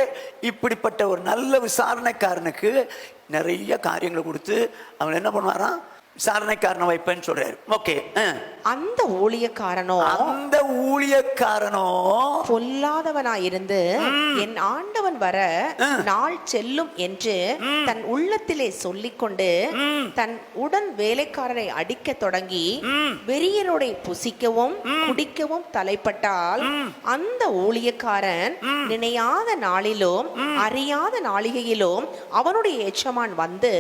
இப்படிப்பட்ட ஒரு நல்ல விசாரணைக்காரனுக்கு நிறைய காரியங்களை கொடுத்து அவன் என்ன பண்ணுவாராம், விசாரணைக்காரனை வைப்பேன்னு சொல்றாரு. ஓகே, அந்த ஊழியக்காரனோ பொல்லாதவனாயிருந்து என் ஆண்டவன் வர நாள் செல்லும் என்று தன் உள்ளத்திலே சொல்லிக்கொண்டு தன் உடன் வேலைக்காரரை அடிக்க தொடங்கி வெறியரோட புசிக்கவும் குடிக்கவும் தலைப்பட்டால் அந்த ஊழியக்காரன் நினையாத நாளிலும் அறியாத நாளிகையிலும் அவனுடைய எஜமான் வந்து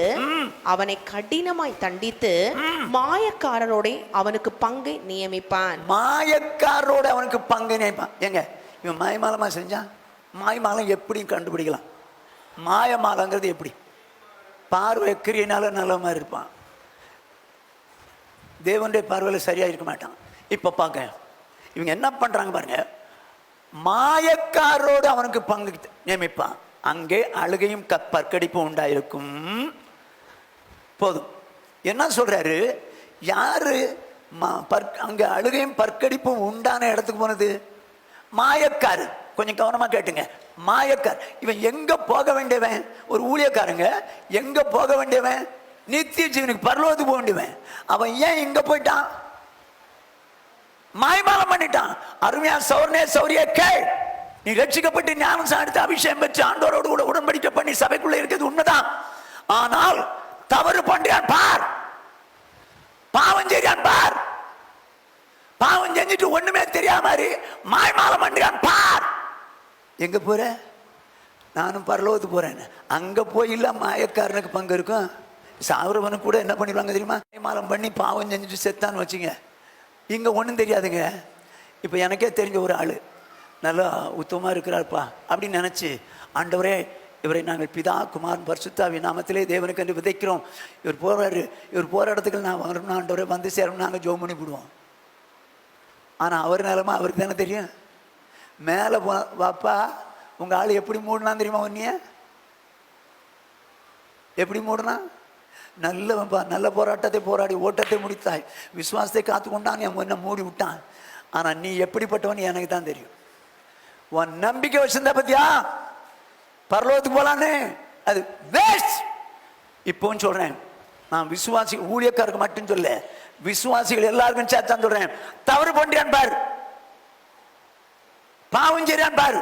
அவனை கடினமாய் தண்டித்து மாயக்காரரோட அவனுக்கு பங்கை நியமிப்பான். மாயக்காரரோட அவனுக்கு பங்கை நியமிப்பான். எங்க இவன் மாயமாலமா செஞ்சான்? மாயமாலம் எப்படி கண்டுபிடிக்கலாம்? மாயமாலங்கிறது எப்படி? பார்வை கிரியனால நல்ல மாதிரி இருப்பான், தேவனுடைய பார்வையில் சரியா இருக்க மாட்டான். இப்ப பாக்க இவங்க என்ன பண்றாங்க பாருங்க, மாயக்காரோடு அவனுக்கு பங்கு நியமிப்பான். அங்கே அழுகையும் பற்கடிப்பும் உண்டாயிருக்கும். போதும். என்ன சொல்றாரு, யாரு அங்க அழுகையும் பற்கடிப்பும் உண்டான இடத்துக்கு போனது? மாயக்காரு. கொஞ்சம் கவனமா கேட்டுங்க, மாயக்கார். இவன் எங்க போக வேண்டியவன்? ஒரு ஊழியக்காரங்க எங்க போக வேண்டியவன்? நித்திய ஜீவனுக்கு, பரலோகத்துக்கு போக வேண்டியவன். அவன் ஏன் இங்க போயிட்டான்? மாய்மாலம் பண்ணிட்டான். அருமையா சௌரிய கேள், நீ ரட்சிக்கப்பட்டு ஞானம் சாதித்து அபிஷேகம் பெற்று ஆண்டவரோடு கூட உடன்படிக்கை பண்ணி சபைக்குள்ள இருக்கிறது உண்மைதான். ஆனால் தவறு பண்றான் பார், பாவம் செய்யான் பார், பாவம் செஞ்சுட்டு ஒண்ணுமே தெரியாம மாய்மாலம் பண்றான் பார். எங்க போற? நானும் பரலோகத்துக்கு போறேன். அங்க போய் இல்ல மாயக்காரனுக்கு பங்கு இருக்கும். சாவரவனுக்கு கூட என்ன பண்ணிடுவாங்க தெரியுமா? மாய்மாலம் பண்ணி பாவம் செஞ்சுட்டு செத்தான்னு வச்சுங்க, இங்க ஒண்ணும் தெரியாதுங்க. இப்ப எனக்கே தெரிஞ்ச ஒரு ஆளு நல்லா உத்தமமா இருக்கிறார்ப்பா அப்படின்னு நினைச்சு, ஆண்டவரே இவரை நாங்கள் பிதா குமாரன் பரிசுத்தாவி நாமத்திலே தேவனுக்கு என்று விதைக்கிறோம், இவர் போறாரு, இவர் போற இடத்துக்கு நான் வரணும் ஆண்டவரே, வந்து சேரணும், நாங்கள் ஜோம் பண்ணி விடுவோம். ஆனா அவர் நிலமா அவருக்கு தானே தெரியும். மேல வாப்பா உங்க ஆளு எப்படி மூடனா தெரியுமா? ஒன்னிய எப்படி மூடனா? நல்ல போராட்டத்தை போராடி ஓட்டத்தை முடித்தாய், விசுவாசத்தை காத்து கொண்டான், என் முன்ன மூடி விட்டான். ஆனா நீ எப்படிப்பட்டவன் எனக்கு தான் தெரியும். உன் நம்பிக்கை வச்சிருந்த பத்தியா பரலோகத்துக்கு போலான்னு, அது வேஸ்ட். இப்போன்னு சொல்றேன், நான் விசுவாசி ஊழியக்காரருக்கு மட்டும் சொல்ல, விசுவாசிகள் எல்லாருக்கும் சேர்த்தான் சொல்றேன். தவறு பண்றான் பார், பாவம் செய்றான் பாரு,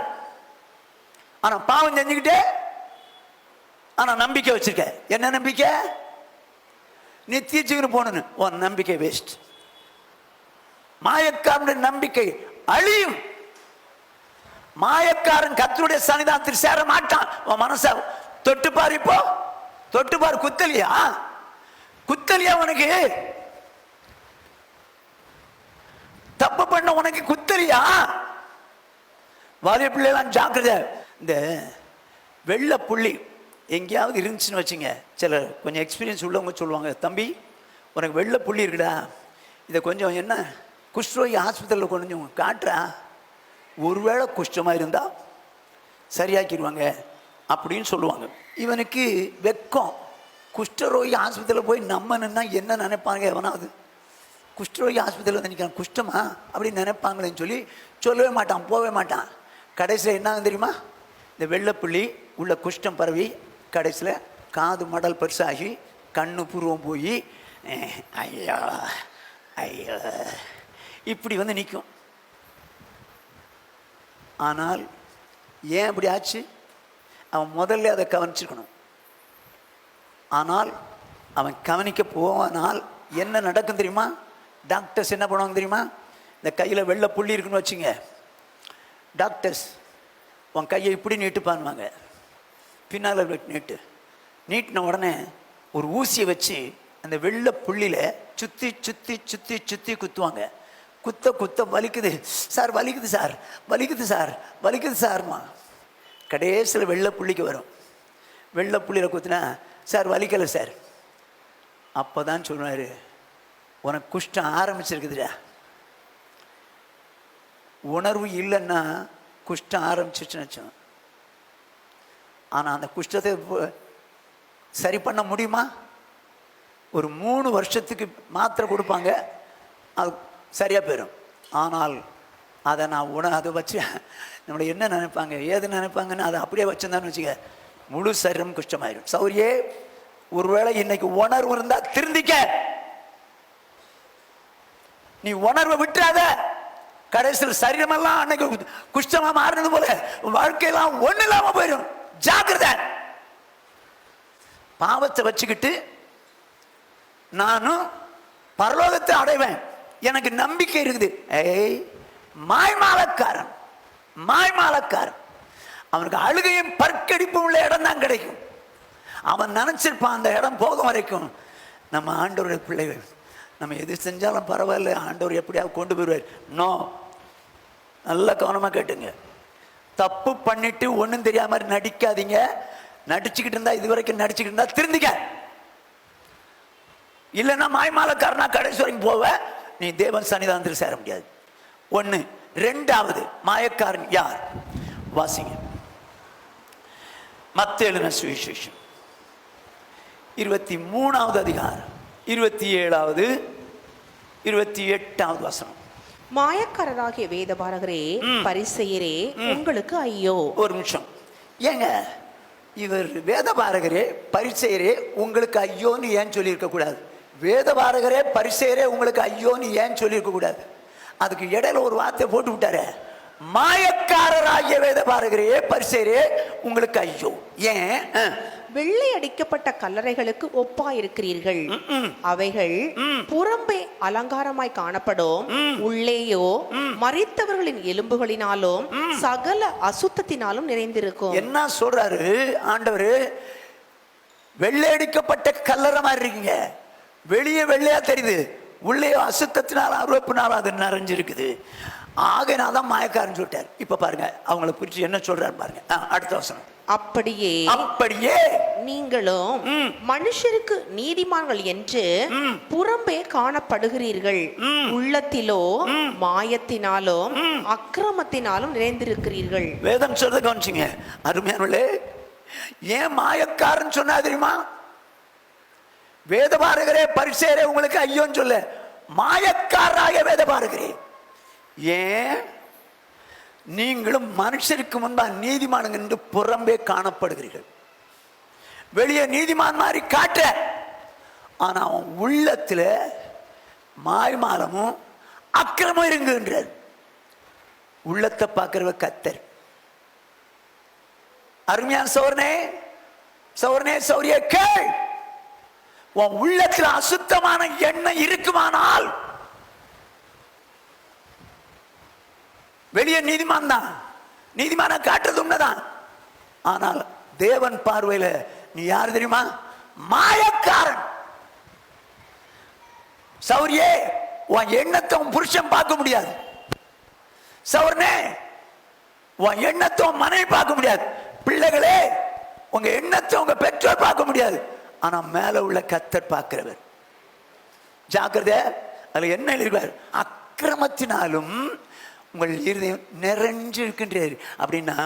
ஆனா பாவம் செஞ்சுக்கிட்டே ஆனா நம்பிக்கை வச்சிருக்க. என்ன நம்பிக்கை? நீ தீர்ச்சுக்கிட்டு போனு, உன் நம்பிக்கை வேஸ்ட். மாயக்காரனுடைய நம்பிக்கை அழியும். மாயக்காரன் கர்த்தருடைய சன்னிதானத்தில் சேர மாட்டான். உன் மனச தொட்டு பாரு, இப்போ தொட்டு பாரு. குத்தலியா? குத்தலியா? உனக்கு தப்பு பண்ண உனக்கு குத்தலியா? வாலிய பிள்ளைலாம் ஜாக்கிரதை. இந்த வெள்ளை புள்ளி எங்கேயாவது இருந்துச்சுன்னு வச்சுங்க, சில கொஞ்சம் எக்ஸ்பீரியன்ஸ் உள்ளவங்க சொல்லுவாங்க, தம்பி உனக்கு வெள்ளை புள்ளி இருக்குடா, இதை கொஞ்சம் என்ன குஷ்டரோகி ஹாஸ்பிட்டலில் கொஞ்சம் காட்டுறா, ஒருவேளை குஷ்டமாக இருந்தால் சரியாக்கிடுவாங்க அப்படின்னு சொல்லுவாங்க. இவனுக்கு வெக்கம். குஷ்டரோகி ஆஸ்பத்திரியில் போய் நம்ம நின்னா என்ன நினைப்பாங்க? எவனாவது குஷ்டரோகி ஆஸ்பத்திரியில் வந்து நிற்கிறான், குஷ்டமா அப்படின்னு நினைப்பாங்களேன்னு சொல்லி சொல்லவே மாட்டான், போகவே மாட்டான். கடைசியில் என்ன தெரியுமா? இந்த வெள்ளைப்புள்ளி உள்ள குஷ்டம் பரவி கடைசியில் காது மடல் பெருசாகி கண்ணு புருவம் போய் ஐயா ஐயா இப்படி வந்து நிற்கும். ஆனால் ஏன் அப்படி ஆச்சு? அவன் முதல்ல அதை கவனிச்சிருக்கணும். ஆனால் அவன் கவனிக்க போவானால் என்ன நடக்கும் தெரியுமா? டாக்டர்ஸ் என்ன பண்ணுவாங்க தெரியுமா? இந்த கையில் வெள்ளை புள்ளி இருக்குன்னு வச்சுங்க, டாக்டர்ஸ் உன் கையை இப்படி நீட்டு பாருவாங்க, பின்னால் நீட்டின உடனே ஒரு ஊசியை வச்சு அந்த வெள்ளை புள்ளியில் சுற்றி சுற்றி சுற்றி சுற்றி குத்துவாங்க. குத்த குத்த வலிக்குது சார், வலிக்குது சார், வலிக்குது சார், வலிக்குது சார்மா. கடைசியில் வெள்ளை புள்ளிக்கு வரும். வெள்ளை புள்ளியில் குத்துனா சார் வலிக்கலை சார். அப்போ தான் சொல்லுவார், உனக்கு குஷ்டம் ஆரம்பிச்சிருக்குதுடா. உணர்வு இல்லைன்னா குஷ்டம் ஆரம்பிச்சிருச்சுன்னு வச்சோம். ஆனால் அந்த குஷ்டத்தை சரி பண்ண முடியுமா? ஒரு 3 வருஷத்துக்கு மாத்திரை கொடுப்பாங்க, அது சரியாக போயிடும். ஆனால் அதை நான் அதை வச்சு நம்மளை என்ன நினைப்பாங்க ஏது நினைப்பாங்கன்னு அதை அப்படியே வச்சுருந்தான்னு வச்சுக்க, முழு சரீரம் குஷ்டமாயிடும். சௌரியே, ஒருவேளை இன்னைக்கு உணர்வு இருந்தா திருந்திக்க. நீ உணர்வை விட்டுறாத. கடைசியில் சரீரமெல்லாம் அன்னைக்கு குஷ்டமா மாறினது போல வாழ்க்கையெல்லாம் ஒண்ணு இல்லாம போயிடும். ஜாக்கிரதை. பாவத்தை வச்சுக்கிட்டு நானும் பரலோகத்தை அடைவேன், எனக்கு நம்பிக்கை இருக்குது. ஏய், மாய்மாலக்காரன், மாய்மாலக்காரன். அவனுக்கு அழுகையும் பற்கடிப்பும் உள்ள இடம் தான் கிடைக்கும். அவன் நினைச்சிருப்பான் அந்த இடம் போகும் வரைக்கும் நம்ம ஆண்டவருடைய பிள்ளைகள், நம்ம எது செஞ்சாலும் பரவாயில்ல, ஆண்டவர் எப்படியாவது கொண்டு போயிடுவார். நோ, நல்ல கவனமாக கேட்டுங்க. தப்பு பண்ணிட்டு ஒன்றும் தெரியாம மாதிரி நடிக்காதீங்க. நடிச்சுக்கிட்டு இருந்தா, இது வரைக்கும் நடிச்சுக்கிட்டு இருந்தா திருந்திக்க. இல்லைன்னா மாய்மாலக்காரனா கடைசி வரைக்கும் போவ, நீ தேவன் சன்னிதானத்தில் சேர முடியாது. ஒன்று. ரெண்டாவது, மாயக்காரன் யார்? வாசிங்க மத்தேயு எழுதின சுவிசேஷம் 23வது அதிகாரம் 27வது 28வது வசனம். மாயக்காரராகிய வேதபாரகரே, பரிசேயரே, உங்களுக்கு ஐயோ. ஒரு நிமிஷம். ஏங்க, இவர் வேதபாரகரே பரிசேயரே உங்களுக்கு ஐயோன்னு ஏன் சொல்லியிருக்க கூடாது? வேதபாரகரே பரிசேயரே உங்களுக்கு ஐயோன்னு ஏன் சொல்லியிருக்க கூடாது? அதுக்கு இடையில ஒரு வார்த்தை போட்டு விட்டாரு, மாயக்காரராகிய வேதபாரகரே பரிசேயரே உங்களுக்கு ஐயோ. ஏன்? வெள்ளை அடிக்கப்பட்ட கல்லறைகளுக்கு ஒப்பாயிருக்கிறீர்கள். அவைகள் புறம்பே அலங்காரமாய் காணப்படும், உள்ளேயோ மரித்தவர்களின் எலும்புகளினாலும் சகல அசுத்தத்தினாலும் நிறைந்திருக்கும். என்ன சொல்றாரு ஆண்டவர்? வெள்ளை அடிக்கப்பட்ட கல்லறை மாதிரி இருக்கீங்க, வெளியே வெள்ளையா தெரியுது, உள்ளே அசுத்தத்தினால அருவப்பினால அது நிறைஞ்சிருக்குது. ஆகையினால்தான் மாயக்காரன் சொல்லிட்டார். இப்ப பாருங்க அவங்களை குறித்து என்ன சொல்றாரு பாருங்க. அடுத்த வசனம். அப்படியே நீங்களும் மனுஷருக்கு நீதிமான்கள் என்று புறம்பே காணப்படுகிறீர்கள், உள்ளத்திலோ மாயத்தினாலும் அக்கிரமத்தினாலும் நிறைந்திருக்கிறீர்கள். வேதம் சொல்றது கவனிச்சுங்க அருமையானவர்களே. ஏன் மாயக்காரன் சொன்னா தெரியுமா? வேதபாரகரே பரிசேயரே உங்களுக்கு ஐயோன்னு சொல்ல, மாயக்காரராக வேதபாரகரே. ஏன்? நீங்களும் மனுஷருக்கு முன்பா நீதிமானுங்க என்று புறம்பே காணப்படுகிறீர்கள். வெளியே நீதிமான் மாதிரி காட்ட, ஆனா அவன் உள்ளத்துல மாய்மாலமும் அக்கிரமும் இருக்குன்றார். உள்ளத்தை பார்க்கிறவ கத்தர். அருமையான சௌரனே சௌரனே சௌரிய கேள், உன் உள்ளத்துல அசுத்தமான எண்ணம் இருக்குமானால் வெளியே நீதிமான் தான், நீதிமான காட்டுறது உண்மைதான். ஆனால் தேவன் பார்வையில நீ யார் தெரியுமா? மாயக்காரன். சௌரியே, உன் எண்ணத்தை உன் புருஷன் பார்க்க முடியாது. சௌரனே, உன் எண்ணத்தை உன் மனைவி பார்க்க முடியாது. பிள்ளைகளே, உங்க எண்ணத்தை உங்க பெற்றோர் பார்க்க முடியாது. ஆனா மேல உள்ள கர்த்தர் பார்க்கிறவர். ஜாக்கிரதை, அதுல என்ன எழுதிருக்கார்? அக்கிரமத்தினாலும் உங்கள் இருதயம் நிறைஞ்சு இருக்கின்றார். அப்படின்னா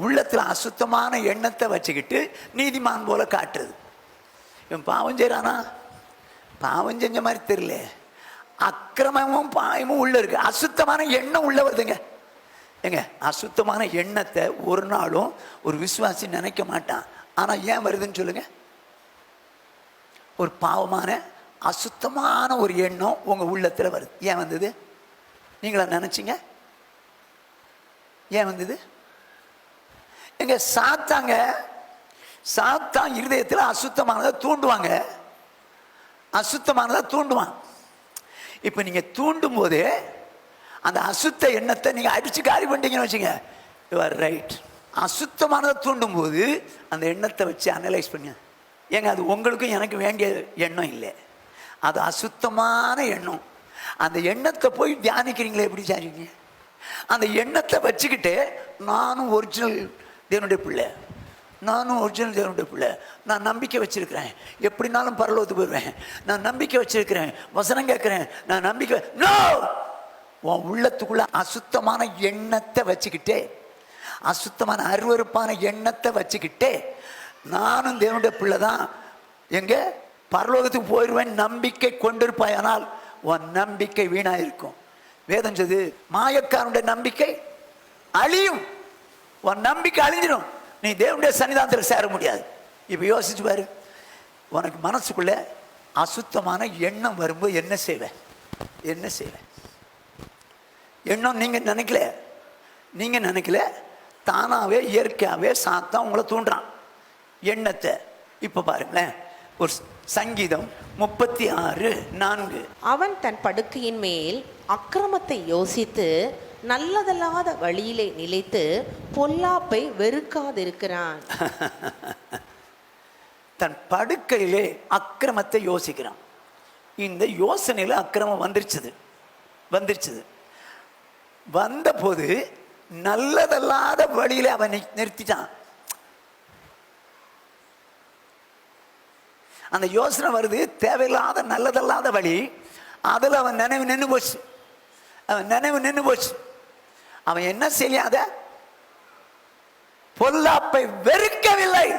உள்ளத்துல அசுத்தமான எண்ணத்தை வச்சுக்கிட்டு நீதிமான் போல காட்டுறது. இவன் பாவம் செய்யறானா? பாவம் செஞ்ச மாதிரி தெரியல. அக்கிரமமும் பாவமும் உள்ள இருக்கு. அசுத்தமான எண்ணம் உள்ள வருதுங்க. ஏங்க, அசுத்தமான எண்ணத்தை ஒரு நாளும் ஒரு விசுவாசி நினைக்க மாட்டான். ஆனா ஏன் வருதுன்னு சொல்லுங்க. ஒரு பாவமான அசுத்தமான ஒரு எண்ணம் உங்க உள்ளத்துல வருது. ஏன் வந்தது? நீங்களா நினைச்சீங்க? ஏன் வந்தது? எங்க சாத்தாங்க, சாத்தான் இருதயத்துல அசுத்தமானதை தூண்டுவாங்க. அசுத்தமானதை தூண்டுவான். இப்ப நீங்க தூண்டும் போதே அந்த அசுத்த எண்ணத்தை நீங்க அடிச்சு காலி பண்ணிட்டீங்கன்னு வச்சுங்க, யூ ஆர் ரைட். அசுத்தமானதை தூண்டும் போது அந்த எண்ணத்தை வச்சு அனலைஸ் பண்ணி, ஏங்க அது உங்களுக்கும் எனக்கு வேண்டிய எண்ணம் இல்லை, அது அசுத்தமான எண்ணம். அந்த எண்ணத்தை போய் தியானிக்கிறீங்களே, எப்படி சாரிங்க? அந்த எண்ணத்தை வச்சுக்கிட்டு நானும் ஒரிஜினல் தேவனுடைய பிள்ளை, நானும் ஒரிஜினல் தேவனுடைய பிள்ளை, நான் நம்பிக்கை வச்சிருக்கிறேன், எப்படினாலும் பரலோகத்துக்கு போயிடுவேன், நான் நம்பிக்கை வச்சிருக்கிறேன், வசனம் கேட்கிறேன், நான் நம்பிக்கை. நோ! உன் உள்ளத்துக்குள்ள அசுத்தமான எண்ணத்தை வச்சுக்கிட்டே, அசுத்தமான அருவருப்பான எண்ணத்தை வச்சுக்கிட்டே நானும் தேவனுடைய பிள்ளை தான், எங்க பரலோகத்துக்கு போயிடுவேன் நம்பிக்கை கொண்டிருப்பாயானால் உன் நம்பிக்கை வீணாயிருக்கும். வேதம் சொல்லுது, மாயக்காரனுடைய நம்பிக்கை அழியும். உன் நம்பிக்கை அழிஞ்சிடும். நீ தேவனுடைய சன்னிதானத்தில் சேர முடியாது. இப்ப யோசிச்சு பாரு, உனக்கு மனசுக்குள்ள அசுத்தமான எண்ணம் வரும்போது என்ன செய்வேன்? என்ன செய்வேன்? எண்ணம் நீங்க நினைக்கல, நீங்க நினைக்கல, தானாவே இயற்கையாவே சாத்தான் உங்களை தூண்டுறான் எண்ணத்தை. இப்ப பாருங்களேன், ஒரு சங்கீதம் 36:4. அவன் தன் படுக்கையின் மேல் அக்கிரமத்தை யோசித்து நல்லதல்லாத வழியிலே நிலைத்து பொல்லாப்பை வெறுக்காதிருக்கிறான். தன் படுக்கையிலே அக்கிரமத்தை யோசிக்கிறான். இந்த யோசனையில அக்கிரமம் வந்துருச்சுது. வந்த போது நல்லதல்லாத வழியில அவன் நிறுத்திட்டான். அந்த யோசனை வருது, தேவையில்லாத நல்லதல்லாத வழி. அதுல அவன் நினைவு நின்று போச்சு. அவன் என்ன செய்யாத பொல்லாப்பை வெறுக்கவில்லை.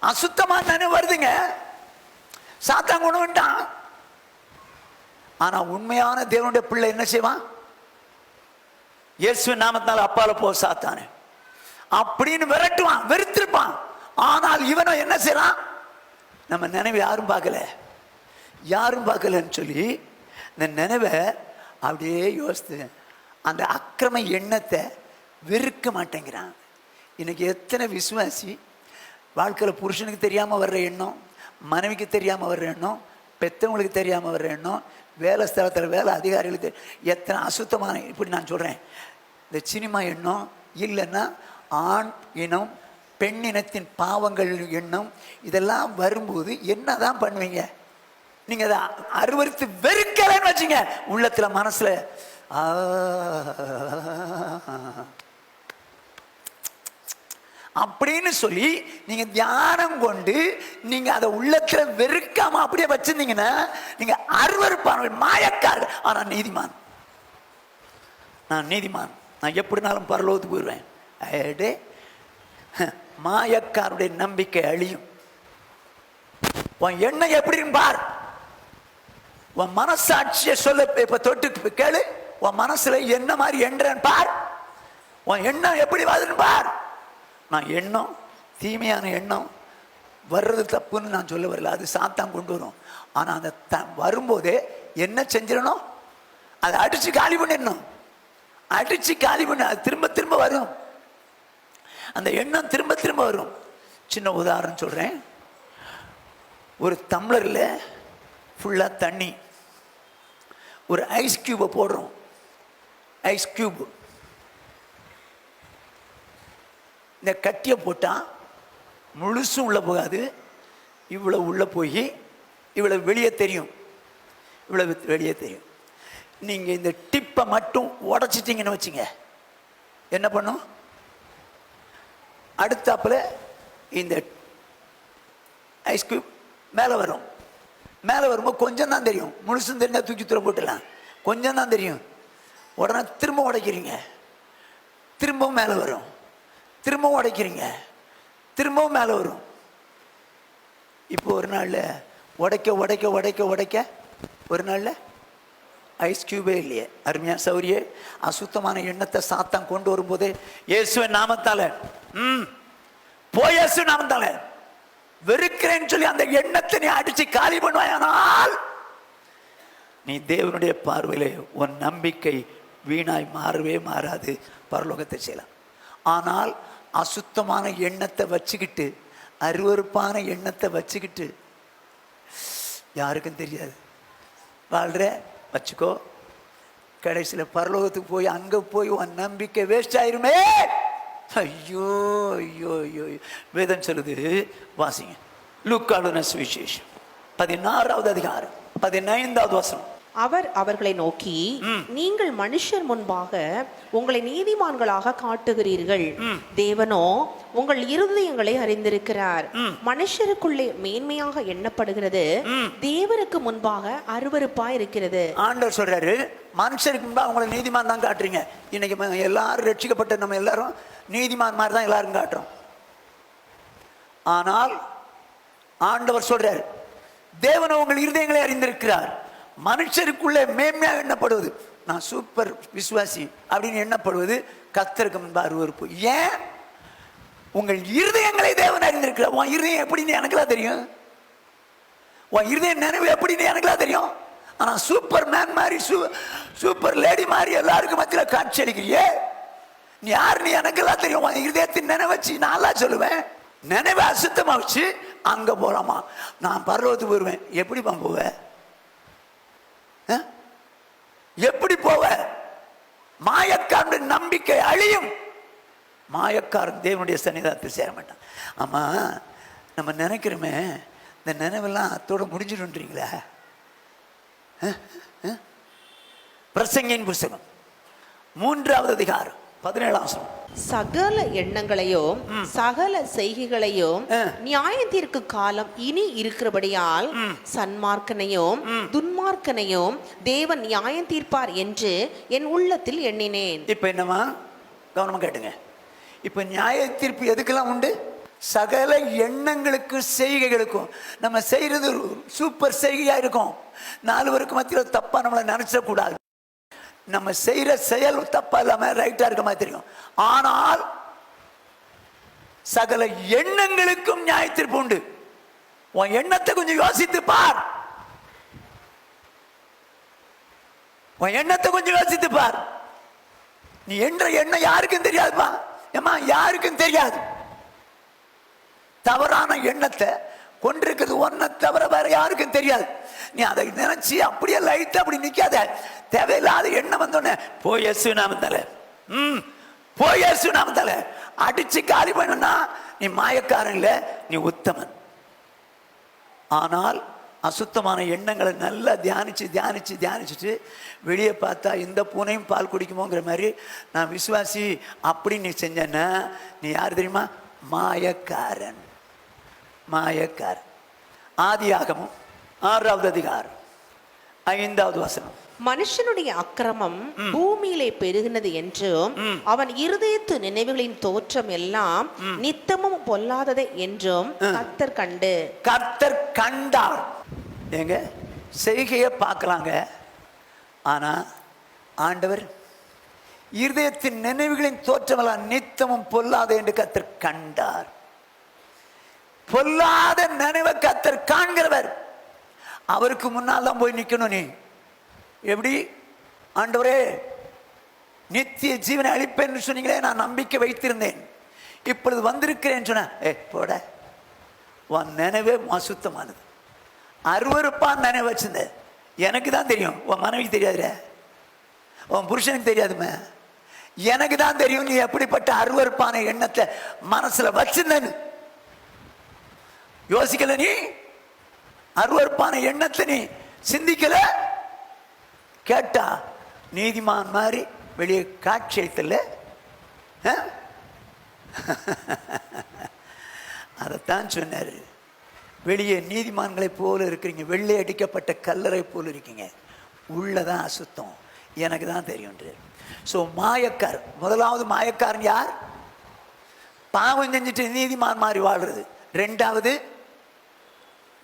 அசுத்தமான நினைவு வருதுங்க, சாத்தான் கொண்டு வந்துட்டான். ஆனா உண்மையான தேவனுடைய பிள்ளை என்ன செய்வான்? இயேசுவின் நாமத்தினால அப்பால போ சாத்தானே அப்படின்னு விரட்டுவான், வெறுத்திருப்பான். ஆனால் இவனோ என்ன செய்யறான்? நம்ம நினைவு யாரும் பார்க்கலன்னு சொல்லி இந்த நினைவை அப்படியே யோசித்து அந்த அக்கிரம எண்ணத்தை வெறுக்க மாட்டேங்கிறான். இன்னைக்கு எத்தனை விசுவாசி வாழ்க்கையில் புருஷனுக்கு தெரியாமல் வர்ற எண்ணம், மனைவிக்கு தெரியாமல் வர்ற எண்ணம், பெற்றவங்களுக்கு தெரியாமல் வர்ற எண்ணம், வேலை ஸ்தலத்தில் வேலை அதிகாரிகளுக்கு எத்தனை அசுத்தமான, இப்படி நான் சொல்கிறேன், இந்த சினிமா எண்ணம், இல்லைன்னா ஆண் இனம் பெண் இனத்தின் பாவங்கள் எண்ணம், இதெல்லாம் வரும்போது என்னதான் பண்ணுவீங்க? நீங்க அதை அருவருத்து வெறுக்கலன்னு வச்சுங்க, உள்ளத்துல மனசுல அப்படின்னு சொல்லி நீங்க தியானம் கொண்டு நீங்க அதை உள்ளத்துல வெறுக்காம அப்படியே வச்சிருந்தீங்கன்னா நீங்க அருவருப்பான மாயக்காரர். ஆனா நீதிமான், நான் எப்படினாலும் பரலோகத்துக்கு போயிடுவேன். அடே, மாயக்காருடைய நம்பிக்கை அழியும். உன் எண்ணம் எப்படி பார், உன் மனசாட்சியை சொல்ல. இப்ப தொட்டு கேளு, உன் மனசுல என்ன மாதிரி எண்ணறேன்னு பார். உன் எண்ணம் எப்படி வருதுன்னு பார். நான் எண்ணம், தீமையான எண்ணம் வர்றது தப்புன்னு நான் சொல்ல வரல, அது சாத்தான் கொண்டு வரும். ஆனா அந்த வரும்போதே என்ன செஞ்சிடணும்? அதை அடிச்சு காலி பண்ணிடணும். அடிச்சு காலி பண்ண அது திரும்ப திரும்ப வரும். அந்த எண்ணம் திரும்ப திரும்ப வரும். சின்ன உதாரணம் சொல்றேன். ஒரு டம்ளர்ல ஃபுல்லா தண்ணி, ஒரு ஐஸ் கியூபை போடுறோம். ஐஸ் கியூப் இந்த கட்டியை போட்டால் முழுசும் உள்ளே போகாது. இவ்வளோ உள்ளே போய் இவ்வளோ வெளியே தெரியும். இவ்வளோ வெளியே தெரியும். நீங்கள் இந்த டிப்பை மட்டும் உடச்சிட்டிங்கன்னு வச்சுங்க, என்ன பண்ணும்? அடுத்தாப்பில் இந்த ஐஸ் கியூப் மேலே வரும். மேலே வரும்போது கொஞ்சம் தான் தெரியும். முழுசும் தெரிஞ்சால் தூக்கி தூர போட்டுடலாம். கொஞ்சம் தான் தெரியும். உடனே திரும்ப உடைக்கிறீங்க, திரும்பவும் மேலே வரும். திரும்பவும் உடைக்கிறீங்க, திரும்பவும் மேலே வரும். இப்போ ஒரு நாளில் உடைக்க உடைக்க உடைக்க உடைக்க ஒரு நாளில் ஐஸ் கியூபே இல்லையே. அருமையா சௌரியே, அசுத்தமான எண்ணத்தை சாத்தான் கொண்டு வரும்போதே இயேசுவின் நாமத்தால போய் இயேசு நாமத்தால வெறுக்கிறேன்னு சொல்லி அந்த எண்ணத்தை நீ அடிச்சு காலி பண்ணுவாயானால் நீ தேவனுடைய பார்வையிலே உன் நம்பிக்கை வீணாய் மாறவே மாறாது. பரலோகத்தை செய்யலாம். ஆனால் அசுத்தமான எண்ணத்தை வச்சுக்கிட்டு, அருவருப்பான எண்ணத்தை வச்சுக்கிட்டு யாருக்கும் தெரியாது வாழ்ற வச்சுக்கோ. கடைசியில் பரலோகத்துக்கு போய் அங்கே போய் உன் நம்பிக்கை வேஸ்ட் ஆயிருமே. ஐயோ ஐயோ ஐயோ. வேதம் சொல்லுது, வாசிங்க. லூக்காளுன சுவிசேஷம் 16வது அதிகாரம் 15வது வசனம். அவர் அவர்களை நோக்கி, நீங்கள் மனுஷர் முன்பாக உங்களை நீதிமான்களாக காட்டுகிறீர்கள், தேவனோ உங்கள் இருதயங்களை அறிந்திருக்கிறார். மனுஷருக்குள்ளே மேன்மையாக எண்ணப்படுகிறது, தேவனுக்கு முன்பாக அருவருப்பா இருக்கிறது. ஆண்டவர் சொல்றாரு, மனுஷருக்கு முன்பாக உங்களை நீதிமான் தான் காட்டுறீங்க. இன்னைக்கு எல்லாரும் ரட்சிக்கப்பட்ட நம்ம எல்லாரும் நீதிமான் மாதிரி தான் எல்லாரும் காட்டுறோம். ஆனால் ஆண்டவர் சொல்றாரு, தேவனோ உங்கள் இருதயங்களை அறிந்திருக்கிறார். மனுஷருக்குள்ளே மேன்மையாக எண்ணப்படுவது, நான் சூப்பர் விசுவாசி அப்படின்னு எண்ணப்படுவது கர்த்தருக்கு முன்பாக அருவருப்பு. ஏன்? உங்கள் இருதயங்களை தேவன் அறிந்திருக்கிறார். உன் இருதயம் எப்படின்னு எனக்குலாம் தெரியும். உன் இருதய நினைவு எப்படின்னு எனக்குலாம் தெரியும். ஆனா சூப்பர் மேன் மாதிரி சூப்பர் லேடி மாதிரி எல்லாருக்கும் மத்தியில் காட்சி அளிக்கிறியே, நீ யாருன்னு எனக்கெல்லாம் தெரியும். உன் இருதயத்தின் நினைவச்சு நான் சொல்லுவேன். நினைவை அசுத்தமா வச்சு அங்க போலாமா, நான் பரலோகத்துக்கு போயிருவேன். எப்படிப்பா போவேன்? எப்படி போவ? மாயக்காரனுடைய நம்பிக்கை அழியும். மாயக்காரன் தேவனுடைய சன்னிதானத்தில் சேர மாட்டான். ஆமா, நம்ம நினைக்கிறோமே இந்த நினைவெல்லாம் அத்தோட முடிஞ்சிடுன்றீங்களா? பிரசங்கியின் புஸ்தகம் 3வது அதிகாரம் 17ஆம் வசனம். சகல எண்ணங்களையும் சகல செய்கைகளையும் நியாயத்திற்கு காலம் இனி இருக்கிறபடியால் சன்மார்க்கனையும் துன்மார்க்கனையும் தேவன் நியாயம் தீர்ப்பார் என்று என் உள்ளத்தில் எண்ணினேன். இப்ப என்னமா கவனமா கேட்டுங்க. இப்ப நியாய தீர்ப்பு எதுக்கெல்லாம் உண்டு? சகல எண்ணங்களுக்கும் செய்கைகளுக்கும். நம்ம செய்யறது சூப்பர் செய்கையா இருக்கும். 4 பேருக்கு மத்தியில் தப்பா நம்மளை நினைச்சக்கூடாது. நம்ம செய்யற செயல் தப்பா இல்லாம ரைட்டா இருக்க மாதிரி தெரியும். ஆனால் சகல எண்ணங்களுக்கும் நியாய தீர்ப்பு உண்டு. உன் எண்ணத்தை கொஞ்சம் யோசித்து பார். உன் எண்ணத்தை கொஞ்சம் யோசித்து பார். நீ என்ற எண்ணம் யாருக்கும் தெரியாதுப்பா. ஏமா, யாருக்கும் தெரியாது. தவறான எண்ணத்தை கொண்டிருக்கிறது ஒன்ன தவிர வேற யாருக்கும் தெரியாது. நீ அதை நினைச்சு அப்படியே லைட்டா அப்படி நிக்காத. தேவையில்லாத எண்ணம் வந்தோடனே போய் இயேசு நாமத்தால போய் இயேசு நாமத்தால அடிச்சு காலி பண்ணா நீ மாயக்காரன் இல்ல, நீ உத்தமன். ஆனால் அசுத்தமான எண்ணங்களை நல்லா தியானிச்சுட்டு வெளியே பார்த்தா இந்த பூனையும் பால் குடிக்குமோங்கிற மாதிரி நான் விசுவாசி அப்படின்னு நீ செஞ்சன்னா நீ யார் தெரியுமா? மாயக்காரன். மாயக்காரன். ஆதியாகமம் 6வது அதிகாரம் 5வது வசனம். மனுஷனுடைய அக்கிரமம் பூமியிலே பெருகினது என்றும் அவன் இருதயத்து நினைவுகளின் தோற்றம் எல்லாம் நித்தமும் பொல்லாதது என்றும் கர்த்தர் கண்டார். எங்க செய்கையை பார்க்கலாங்க. ஆனா ஆண்டவர் இருதயத்தின் நினைவுகளின் தோற்றம் எல்லாம் நித்தமும் பொல்லாத என்று கர்த்தர் கண்டார். பொல்லாத நினைவை கர்த்தர் காண்கிறவர். அவருக்கு முன்னால் தான் போய் நிற்கணும். நீ எப்படி? ஆண்டவரே நித்திய ஜீவனை அளிப்பேன்னு சொன்னீங்களே, நான் நம்பிக்கை வைத்திருந்தேன், இப்பொழுது வந்திருக்கிறேன்னு சொன்ன, போட, உன் நினைவே அசுத்தமானது, அருவருப்பான் நினைவு வச்சிருந்த. எனக்கு தான் தெரியும், உன் மனைவிக்கு தெரியாதுற, உன் புருஷனுக்கு தெரியாதுமே, எனக்கு தான் தெரியும் நீ எப்படிப்பட்ட அருவருப்பான எண்ணத்தை மனசுல வச்சிருந்தேன்னு. யோசிக்கல, நீ அருவருப்பான எண்ணத்தை நீ சிந்திக்கல. கேட்டா நீதிமான் மாதிரி வெளியே காட்சி அளித்தல. அதைத்தான் சொன்னாரு, வெளியே நீதிமான்களை போல இருக்கிறீங்க, வெள்ளை அடிக்கப்பட்ட கல்லறை போல இருக்கீங்க, உள்ளதான் அசுத்தம், எனக்கு தான் தெரியும். ஸோ மாயக்கார், முதலாவது மாயக்காரன் யார்? பாவம் செஞ்சுட்டு நீதிமான் மாதிரி வாழ்றது. ரெண்டாவது,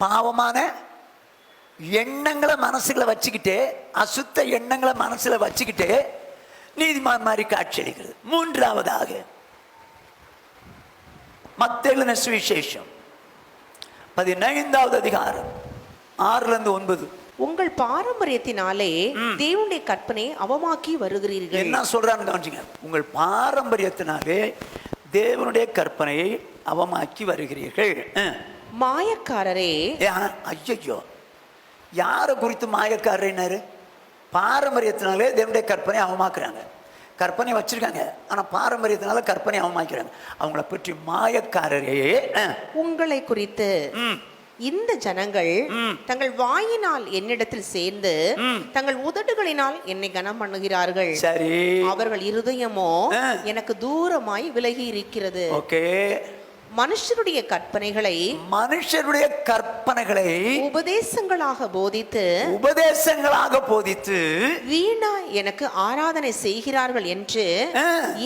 பாவமான எண்ணங்களை மனசுல வச்சுக்கிட்டு, அசுத்த எண்ணங்களை மனசுல வச்சுக்கிட்டு நீதிமான் மாதிரி காட்சி அளிக்கிறது. மூன்றாவதாக மத்தேயு சுவிசேஷம் 15வது அதிகாரம் 6-9. உங்கள் பாரம்பரியத்தினாலே தேவனுடைய கற்பனை அவமாக்கி வருகிறீர்கள். என்ன சொல்றான்னு கவனிச்சுங்க. உங்கள் பாரம்பரியத்தினாலே தேவனுடைய கற்பனையை அவமாக்கி வருகிறீர்கள். மாயக்காரரே. ஐயோ, யாரை குறித்து மாயக்காரர்? பாரம்பரியத்தினாலே தேவனுடைய கற்பனை அவமாக்குறாங்க. கற்பனை வச்சிருக்காங்க, ஆனா பாரம்பரியத்தினால கற்பனை அவமாக்கிறாங்க. அவங்கள பற்றி மாயக்காரரே. உங்களை குறித்து இந்த ஜனங்கள் தங்கள் வாயினால் என்னிடத்தில் சேர்ந்து தங்கள் உதடுகளினால் என்னை கனம் பண்ணுகிறார்கள். சரி, அவர்கள் இருதயமோ எனக்கு தூரமாய் விலகி இருக்கிறது. ஓகே. மனுஷருடைய கற்பனைகளை உபதேசங்களாக போதித்து வீணா எனக்கு ஆராதனை செய்கிறார்கள் என்று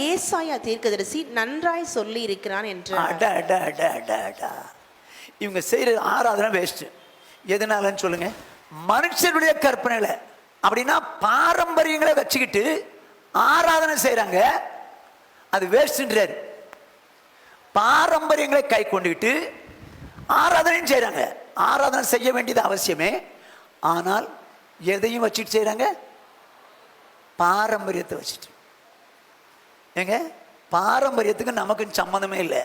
ஏசாயா தீர்க்கதரிசி நன்றாய் சொல்லி இருக்கிறான் என்றார். இவங்க செய்யற ஆராதனை வேஸ்ட். எதனாலன்னு சொல்லுங்க. மனுஷருடைய கற்பனைகளை, அப்படின்னா பாரம்பரியங்களை வச்சுக்கிட்டு ஆராதனை செய்யறாங்க, அது வேஸ்ட்ன்றாரு. பாரம்பரியங்களை கை கொண்டுகிட்டு ஆராதனையும் செய்யறாங்க. ஆராதனை செய்ய வேண்டியது அவசியமே, ஆனால் எதையும் வச்சுட்டு செய்யறாங்க? பாரம்பரியத்தை வச்சுட்டு. ஏங்க, பாரம்பரியத்துக்கு நமக்கு சம்மந்தமே இல்லை.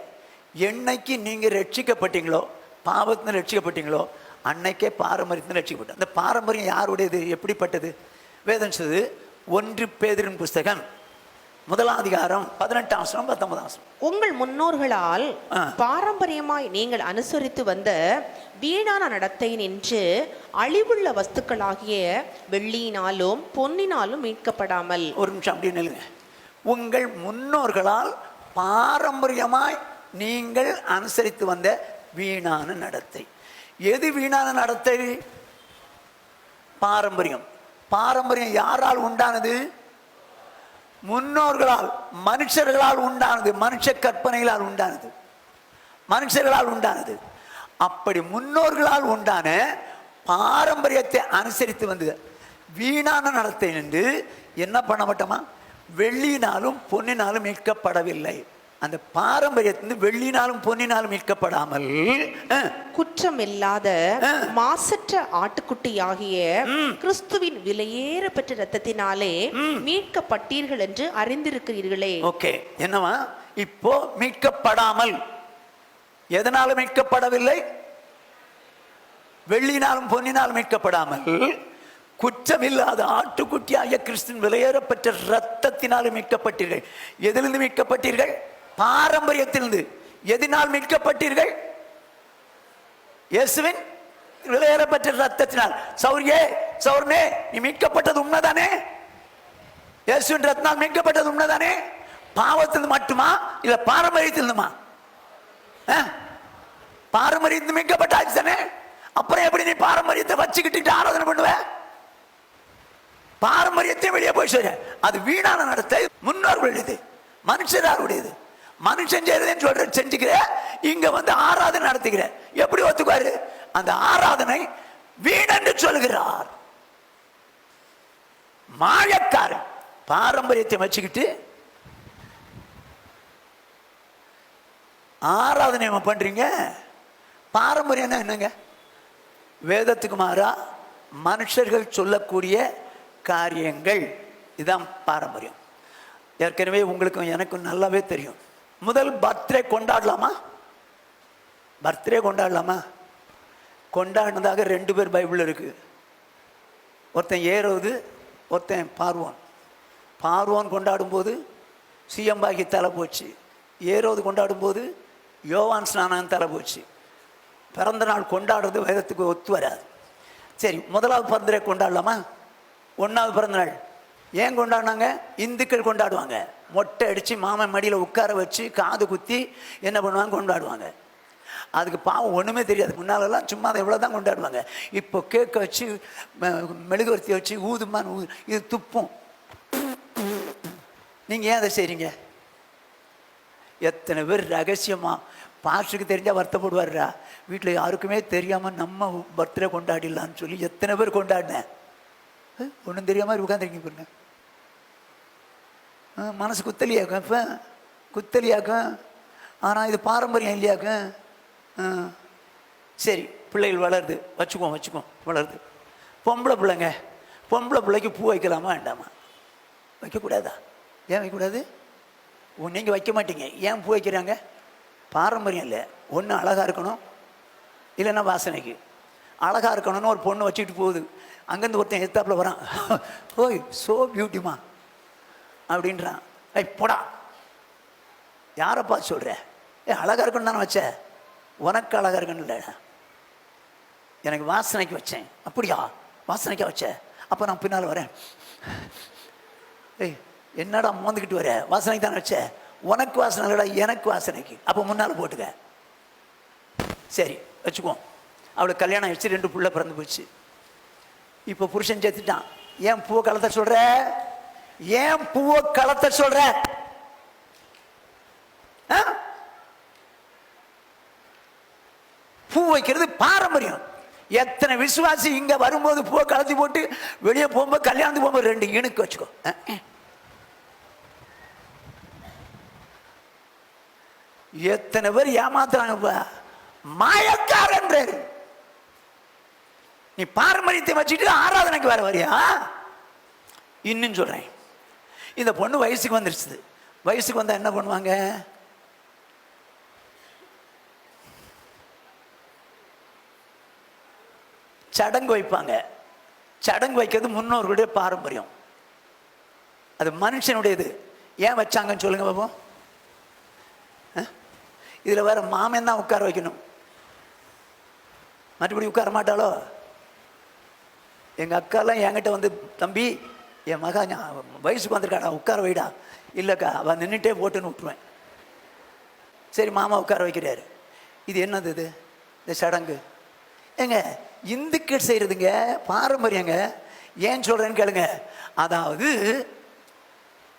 என்னைக்கு நீங்க ரட்சிக்கப்பட்டீங்களோ, பாவத்தின ரட்சிக்கப்பட்டீங்களோ, அன்னைக்கே பாரம்பரியத்தின ரட்சிக்கப்பட்டோம். அந்த பாரம்பரியம் யாருடையது, எப்படிப்பட்டது? வேதம் சொல்லுது, 1 பேதுருவின் புஸ்தகம் 1ஆம் அதிகாரம் 18ஆம் வசனம் 19ஆம் வசனம். உங்கள் முன்னோர்களால் பாரம்பரியமாய் நீங்கள் அனுசரித்து வந்த வீணான நடத்தை நின்று அழிவுள்ள வஸ்துக்களாகிய வெள்ளியினாலும் பொன்னினாலும் மீட்கப்படாமல். ஒரு நிமிஷம் அப்படி நில்லுங்க. உங்கள் முன்னோர்களால் பாரம்பரியமாய் நீங்கள் அனுசரித்து வந்த வீணான நடத்தை. எது வீணான நடத்தை? பாரம்பரியம். பாரம்பரியம் யாரால் உண்டானது? முன்னோர்களால், மனுஷர்களால் உண்டானது, மனுஷ கற்பனைகளால் உண்டானது, மனுஷர்களால் உண்டானது. அப்படி முன்னோர்களால் உண்டான பாரம்பரியத்தை அனுசரித்து வந்தது வீணான நடத்தை என்று என்ன பண்ணப்பட்டமா? வெள்ளினாலும் பொன்னினாலும் மீட்கப்படவில்லை. அந்த பாரம்பரியத்திலிருந்து வெள்ளினாலும் பொன்னினாலும் மீட்கப்படாமல் குற்றமில்லாத மாசற்ற ஆட்டுக்குட்டியாகிய கிறிஸ்துவின் விலையேற பெற்ற இரத்தத்தினாலே மீட்கப்பட்டீர்கள் என்று அறிந்திருக்கிறீர்களே. ஓகே, என்னவா? இப்போ மீட்கப்படாமல், எதனால மீட்கப்படவில்லை? வெள்ளினாலும் பொன்னினாலும் மீட்கப்படாமல் குற்றமில்லாத ஆட்டுக்குட்டியாகிய கிறிஸ்துவின் விலையேறப்பெற்ற இரத்தத்தினாலும் மீட்கப்பட்டீர்கள். எதிலிருந்து மீட்கப்பட்டீர்கள்? பாரம்பரியத்திலிருந்து. எதனால் மீட்கப்பட்டீர்கள்? இயேசுவின் விலையேறப்பெற்ற இரத்தத்தினால். சௌர்ணே, நீ மீட்கப்பட்டது உண்மைதானே? இயேசுவின் இரத்தத்தினால் மீட்கப்பட்டது உண்மைதானே? பாவத்திலிருந்து மட்டுமா, இல்ல பாரம்பரியத்திலிருந்துமா? பாரம்பரியத்தில் மீட்கப்பட்டாச்சு தானே? அப்புறம் எப்படி நீ பாரம்பரியத்தை வச்சுக்கிட்டு ஆராதனை பண்ணுவ? பாரம்பரியத்தை வெளியே போய் சொல்ற, அது வீணான நடத்தை, முன்னோர்களுடையது, மனுஷராருடையது. மனுஷன் செய்யறதுன்னு சொல்ற செஞ்சுக்கிற, இங்க வந்து ஆராதனை நடத்துகிற. எப்படி ஒத்துக்குவாரு? அந்த ஆராதனை வீணென்று சொல்கிறார். மாயக்காரன். பாரம்பரியத்தை வச்சுக்கிட்டு ஆராதனை பண்றீங்க. பாரம்பரியம் என்னங்க? வேதத்துக்கு மாறா மனுஷர்கள் சொல்லக்கூடிய காரியங்கள். இதுதான் பாரம்பரியம். ஏற்கனவே உங்களுக்கும் எனக்கும் நல்லாவே தெரியும். முதல் பர்த்டே கொண்டாடலாமா? பர்த்டே கொண்டாடலாமா? கொண்டாடினதாக 2 பேர் பைபிள் இருக்கு. ஒருத்தன் ஏரோது, ஒருத்தன் பார்வோன். பார்வோன் கொண்டாடும் போது சீயம்பாகி தலை போச்சு. ஏரோது கொண்டாடும் போது யோவான் ஸ்நானன் தலை போச்சு. பிறந்த நாள் கொண்டாடுறது வேதத்துக்கு ஒத்து வராது. சரி, முதலாவது பர்த்டே கொண்டாடலாமா? 1வது பிறந்த நாள் ஏன் கொண்டாடினாங்க? இந்துக்கள் கொண்டாடுவாங்க. மொட்டை அடித்து மாமன் மடியில் உட்கார வச்சு காது குத்தி என்ன பண்ணுவாங்க? கொண்டாடுவாங்க. அதுக்கு பாவம் ஒன்றுமே தெரியாது. முன்னாலெல்லாம் சும்மா அதை எவ்வளோ தான் கொண்டாடுவாங்க. இப்போ கேக்கை வச்சு மெழுகுவர்த்தி வச்சு ஊதுமான்னு இது துப்பும். நீங்கள் ஏன் அதை செய்கிறீங்க? எத்தனை பேர் ரகசியமாக பாஸ்டருக்கு தெரிஞ்சால் வருத்தப்படுவார்ரா, வீட்டில் யாருக்குமே தெரியாமல் நம்ம பர்த்டே கொண்டாடிடலான்னு சொல்லி எத்தனை பேர் கொண்டாடினேன். ஒன்றும் தெரியாமல் உட்காந்துருக்கீங்க பாருங்க. மனசு குத்தலியாக்கும். இப்போ குத்தலியாக்கும். ஆனால் இது பாரம்பரியம் இல்லையாக்கும். சரி, பிள்ளைகள் வளருது, வச்சுக்குவோம் வளருது. பொம்பளை பிள்ளைங்க, பொம்பளை பிள்ளைக்கு பூ வைக்கலாமா வேண்டாமா? வைக்கக்கூடாதா? ஏன் வைக்கக்கூடாது? நீங்கள் வைக்க மாட்டீங்க, ஏன் பூ வைக்கிறாங்க? பாரம்பரியம் இல்லை. ஒன்று அழகாக இருக்கணும், இல்லைன்னா வாசனைக்கு. அழகாக இருக்கணும்னு ஒரு பொண்ணு வச்சுக்கிட்டு போகுது. அங்கேருந்து ஒருத்தன் எத்தாப்பில் வரான், ஓய் சோ பியூட்டிமா அப்படின்றான். போடா, யாரை பார்த்து சொல்கிற? அழகாக இருக்கணும் தானே வச்ச, உனக்கு அழகாக இருக்கணும் இல்லை, எனக்கு வாசனைக்கு வச்சேன். அப்படியா, வாசனைக்கா வச்ச? அப்போ நான் பின்னால் வரேன். என்னடா மோந்துக்கிட்டு வர? வாசனைக்கு தானே வச்ச, உனக்கு வாசனை இல்லைடா, எனக்கு வாசனைக்கு. அப்போ முன்னால் போட்டுக்க. சரி வச்சுக்குவோம். அவளுக்கு கல்யாணம் ஆயிடுச்சு, 2 புள்ள பிறந்து போச்சு. இப்போ புருஷன் சேர்த்துட்டான். ஏன் பூவை கலத்த சொல்ற? ஏன் பூவை கலத்த சொல்ற? பூ வைக்கிறது பாரம்பரியம். எத்தனை விசுவாசி இங்க வரும்போது பூவை கலத்தி போட்டு வெளியே போகும்போது கல்யாணத்துக்கு போகும்போது 2 இணுக்கு வச்சுக்கோ. எத்தனை பேர் ஏமாத்துறாங்க. மாயக்காரன். நீ பாரம்பரியத்தை வச்சுட்டு ஆராதனைக்கு வர வரியா? இன்னும் சொல்றேன், இந்த பொண்ணு வயசுக்கு வந்துருச்சு. வயசுக்கு வந்தா என்ன பண்ணுவாங்க? சடங்கு வைப்பாங்க. சடங்கு வைக்கிறது முன்னோர்களுடைய பாரம்பரியம், அது மனுஷனுடையது. ஏன் வச்சாங்கன்னு சொல்லுங்க பாப்போம். இதில் வேற மாமன் தான் உட்கார வைக்கணும், மற்றபடி உட்கார மாட்டாளோ? எங்கள் அக்காலாம் என்கிட்ட வந்து, தம்பி என் மகா வயசுக்கு வந்திருக்காடா, உட்கார வைடா. இல்லைக்கா, அவன் நின்றுட்டே போட்டுன்னு விட்டுருவேன். சரி, மாமா உட்கார வைக்கிறாரு. இது என்னது? இது இந்த சடங்கு ஏங்க இந்துக்கள் செய்கிறதுங்க, பாரம்பரியங்க. ஏன் சொல்கிறேன்னு கேளுங்க. அதாவது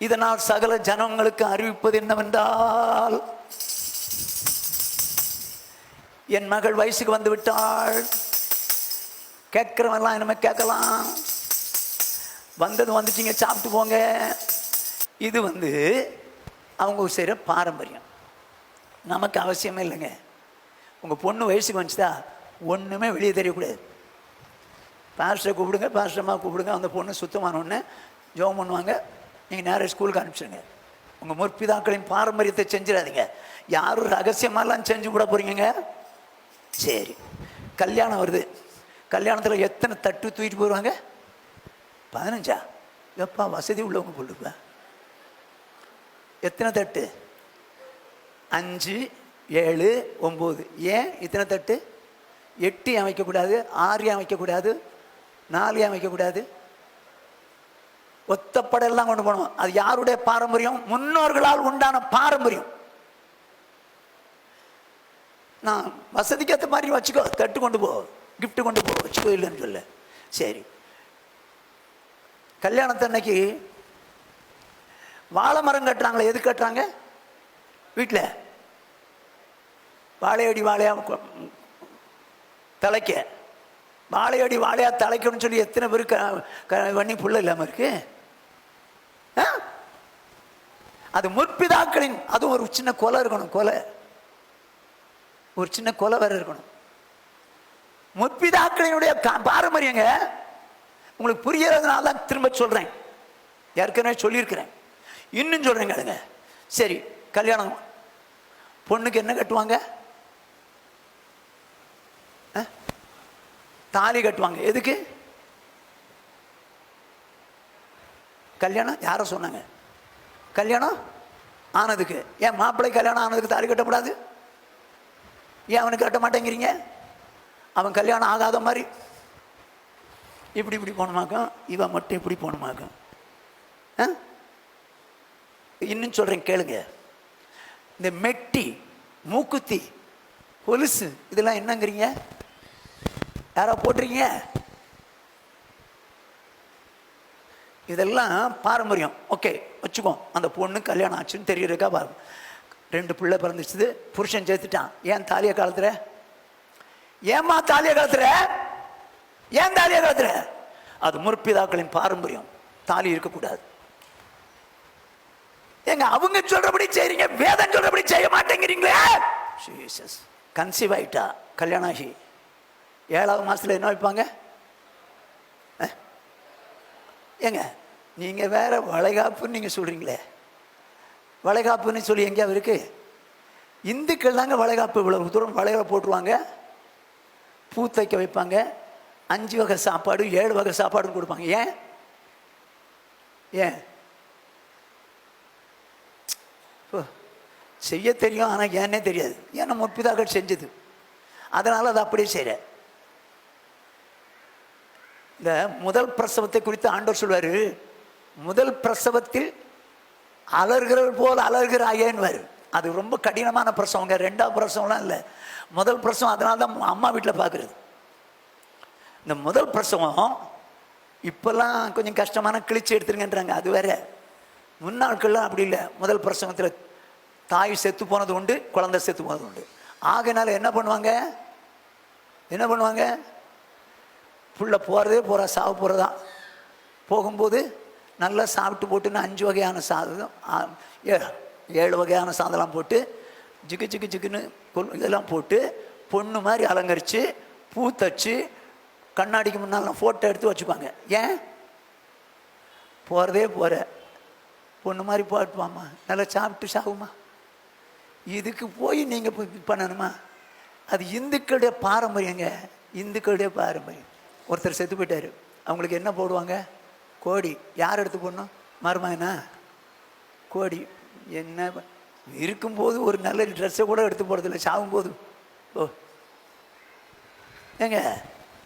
இதனால் சகல ஜனங்களுக்கு அறிவிப்பது என்னவென்றால், என் மகள் வயசுக்கு வந்து விட்டாள். கேட்குறவெல்லாம் இனிமே கேட்கலாம். வந்தது வந்துட்டீங்க, சாப்பிட்டு போங்க. இது அவங்க செய்கிற பாரம்பரியம். நமக்கு அவசியமே இல்லைங்க. உங்கள் பொண்ணு வயசுக்கு வந்துச்சுதா, ஒன்றுமே வெளியே தெரியக்கூடாது. பாஸ்டரை கூப்பிடுங்க, பாஸ்டர்மா கூப்பிடுங்க. அந்த பொண்ணு சுத்தமானோடனே ஜெபம் பண்ணுவாங்க. நீங்கள் நேராக ஸ்கூலுக்கு அனுப்பிச்சிடுங்க. உங்கள் முற்பிதாக்களின் பாரம்பரியத்தை செஞ்சிடாதீங்க. யாரும் ரகசியமாலாம் செஞ்சு கூட போகிறீங்க. சரி, கல்யாணம் வருது. கல்யாணத்தில் எத்தனை தட்டு தூக்கிட்டு போயிடுவாங்க? 15. எப்பா வசதி உள்ளவங்க போட்டுப்பா. எத்தனை தட்டு? 5, 7, 9. ஏன் இத்தனை தட்டு? 8 ஏன் வைக்கக்கூடாது? 6 ஏன் வைக்கக்கூடாது? 4 ஏன் வைக்கக்கூடாது? ஒத்தப்படையெல்லாம் கொண்டு போகணும். அது யாருடைய பாரம்பரியம்? முன்னோர்களால் உண்டான பாரம்பரியம். நான் வசதிக்கு ஏற்ற மாதிரி வச்சுக்கோ, தட்டு கொண்டு போ, கிஃப்ட் கொண்டு போ, வச்சுக்கோ, இல்லைன்னு சொல்ல. சரி, கல்யாணத்தன்னைக்கு வாழை மரம் கட்டுறாங்களே, எது கட்டுறாங்க? வீட்டில் வாழையடி வாழையா தலைக்க, வாழையடி வாழையா தலைக்கணும்னு சொல்லி எத்தனை பேருக்கு வண்ணி புள்ள இல்லாமல் இருக்கு? அது முற்பிதாக்களின், அதுவும் ஒரு சின்ன கொலை இருக்கணும். கொலை, ஒரு சின்ன கொலை வேற இருக்கணும். முற்பிதாக்களினுடைய பாரம்பரியங்க. உங்களுக்கு புரியறதுனால தான் திரும்ப சொல்றேன். ஏற்கனவே சொல்லியிருக்கிறேன், இன்னும் சொல்றேங்க. சரி, கல்யாணம் பொண்ணுக்கு என்ன கட்டுவாங்க? தாலி கட்டுவாங்க. எதுக்கு கல்யாணம்? யார சொன்னாங்க? கல்யாணம் ஆனதுக்கு. ஏன் மாப்பிள்ளை கல்யாணம் ஆனதுக்கு தாலி கட்டக்கூடாது? ஏன் அவனுக்கு கட்ட மாட்டேங்கிறீங்க? அவன் கல்யாணம் ஆகாத மாதிரி இப்படி இப்படி போகணுமாக்கும், இவன் மட்டும் இப்படி போகணுமாக்கும். இன்னும் சொல்றேன் கேளுங்க. இந்த மெட்டி, மூக்குத்தி, கொலுசு இதெல்லாம் என்னங்கிறீங்க? யாரா போட்டிருக்கீங்க? இதெல்லாம் பாரம்பரியம். ஓகே, வச்சுக்கோ. அந்த பொண்ணு கல்யாணம் ஆச்சுன்னு தெரியறதுக்கா பாருங்க. 2 பிள்ளை பிறந்துச்சு, புருஷன் சேர்த்துட்டான். ஏன் தாலியை கலத்துற? ஏமா தாலியை கலத்துற? ஏன் தாலியை கலத்துற? அது முற்பிதாக்களின் பாரம்பரியம். தாலி இருக்கக்கூடாது. எங்க அவங்க சொல்றபடி செய்றீங்க, வேதம் சொல்றபடி செய்ய மாட்டேங்கிறீங்களே. கன்சீவ் ஆயிட்டா, கல்யாணம் ஆகி 7வது மாசத்துல என்ன வைப்பாங்க? ஏங்க நீங்க வேற வளைகாப்புன்னு நீங்க சொல்றீங்களே. வளைகாப்புன்னு சொல்லி எங்கேயாவது இருக்கு? இந்துக்கள் தாங்க வளைகாப்பு. இவ்வளவு தூரம் வளைகாப்பு போட்டுருவாங்க, பூ தைக்க வைப்பாங்க, 5 வகை சாப்பாடு 7 வகை சாப்பாடுன்னு கொடுப்பாங்க. ஏன்? ஏன் செய்ய தெரியும், ஆனால் ஏன்னே தெரியாது. ஏன்னா முற்பிதாக்கள் செஞ்சது, அதனால அதை அப்படியே செய்யற. இந்த முதல் பிரசவத்தை குறித்து ஆண்டவர் சொல்வாரு, முதல் பிரசவத்தில் அலறுகிறவர் போல் அலறுகிறாயேன்னு. அது ரொம்ப கடினமான பிரசவங்க. 2வது பிரசவம்லாம் இல்லை, முதல் பிரசவம். அதனால தான் அம்மா வீட்டில் பார்க்குறது. இந்த முதல் பிரசவம் இப்போல்லாம் கொஞ்சம் கஷ்டமான, கிழிச்சு எடுத்துருங்கன்றாங்க. அது வேற. முன்னாட்கள்லாம் அப்படி இல்லை. முதல் பிரசவத்தில் தாய் செத்து போனது உண்டு, குழந்தை செத்து போனது உண்டு. ஆகையினால என்ன பண்ணுவாங்க? புள்ள போகிறதே போகிறா, சாவு போகிறதான். போகும்போது நல்லா சாப்பிட்டு போட்டுன்னு 5 வகையான சாதம், 7 வகையான சாதம்லாம் போட்டு ஜிக்கு ஜிக்கு ஜிக்குன்னு இதெல்லாம் போட்டு பொண்ணு மாதிரி அலங்கரித்து பூ தச்சு கண்ணாடிக்கு முன்னாலாம் ஃபோட்டோ எடுத்து வச்சுக்குவாங்க. ஏன்? போகிறதே போகிற பொண்ணு மாதிரி போட்டுவாம்மா, நல்லா சாப்பிட்டு சாகுமா. இதுக்கு போய் நீங்கள் பண்ணணுமா? அது இந்துக்களுடைய பாரம்பரியங்க, இந்துக்களுடைய பாரம்பரியம். ஒருத்தர் செத்து போயிட்டாரு, அவங்களுக்கு என்ன போடுவாங்க? கோடி. யார் எடுத்து போடணும்? மருமகனா? கோடி. என்ன இருக்கும்போது ஒரு நல்ல ட்ரெஸ்ஸை கூட எடுத்து போடுறதில்லை, சாகும்போது. ஓ ஏங்க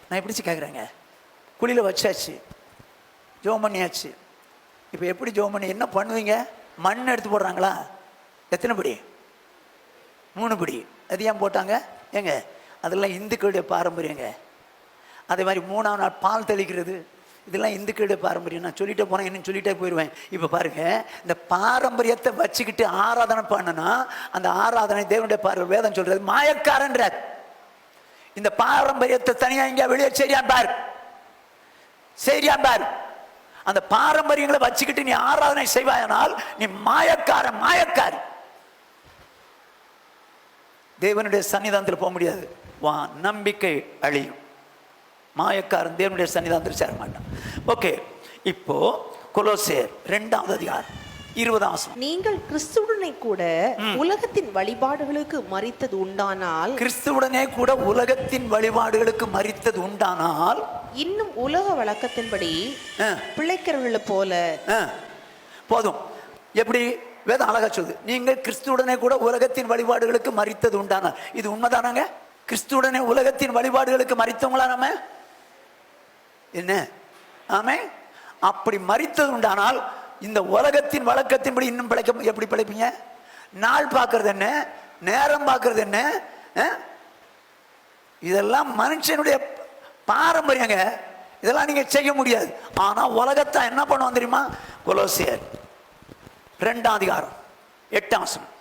நான் எப்படிச்சு கேட்குறேங்க. குழியில் வச்சாச்சு, ஜோம் பண்ணியாச்சு. இப்போ எப்படி ஜோம் பண்ணி என்ன பண்ணுவீங்க? மண் எடுத்து போடுறாங்களா? எத்தனை படி? 3 படி. அது ஏன் போட்டாங்க? ஏங்க அதெல்லாம் இந்துக்களுடைய பாரம்பரியங்க. அதே மாதிரி 3ஆம் நாள் பால் தெளிக்கிறது, இதெல்லாம் இந்துக்களுடைய பாரம்பரியம். நான் சொல்லிட்டே போனேன், இன்னும் சொல்லிட்டே போயிடுவேன். இப்போ பாருங்க, இந்த பாரம்பரியத்தை வச்சுக்கிட்டு ஆராதனை பண்ணனா அந்த ஆராதனை தேவனுடைய பார்வை. வேதம் சொல்றது மாயக்காரன்ற. இந்த பாரம்பரியத்தை தனியா இங்க வெளியே சரியான் பார். அந்த பாரம்பரியங்களை வச்சுக்கிட்டு நீ ஆராதனை செய்வாயனால் நீ மாயக்காரன். தேவனுடைய சன்னிதானத்தில் போக முடியாது. நம்பிக்கை அழியும். மாயக்காரன் தேவனுடைய சன்னிதானத்தில் சேர மாட்டான். ஓகே, இப்போ கொலோசியர் 2வது அதிகாரம் 20ஆம் வசனம். நீங்கள் கிறிஸ்துவுடனே கூட உலகத்தின் வழிபாடுகளுக்கு மரித்தது உண்டானால், கிறிஸ்துவுடனே கூட உலகத்தின் வழிபாடுகளுக்கு மரித்தது உண்டானால், இன்னும் உலக வழக்கத்தின்படி பிழைக்கிறவர்களை போல. போதும். எப்படி? வேதம் அழகா சொல்லுது, நீங்கள் கிறிஸ்துவுடனே கூட உலகத்தின் வழிபாடுகளுக்கு மரித்தது உண்டானால். இது உண்மைதானாங்க? கிறிஸ்துவுடனே உலகத்தின் வழிபாடுகளுக்கு மரித்தவங்களா நம்ம? என்ன? ஆமே. அப்படி மரித்தது உண்டானால் இந்த உலகத்தின் வழக்கத்தின்படி இன்னும் பிழைக்க. எப்படி பிழைப்பீங்க? நாள் பார்க்கறது என்ன, நேரம் பார்க்கறது என்ன, இதெல்லாம் மனுஷனுடைய பாரம்பரியங்க. இதெல்லாம் நீங்க செய்ய முடியாது. ஆனா உலகத்தை என்ன பண்ணுவோம் தெரியுமா? கொலோசியர் 2ஆம் அதிகாரம் 8ஆம் வசனம்.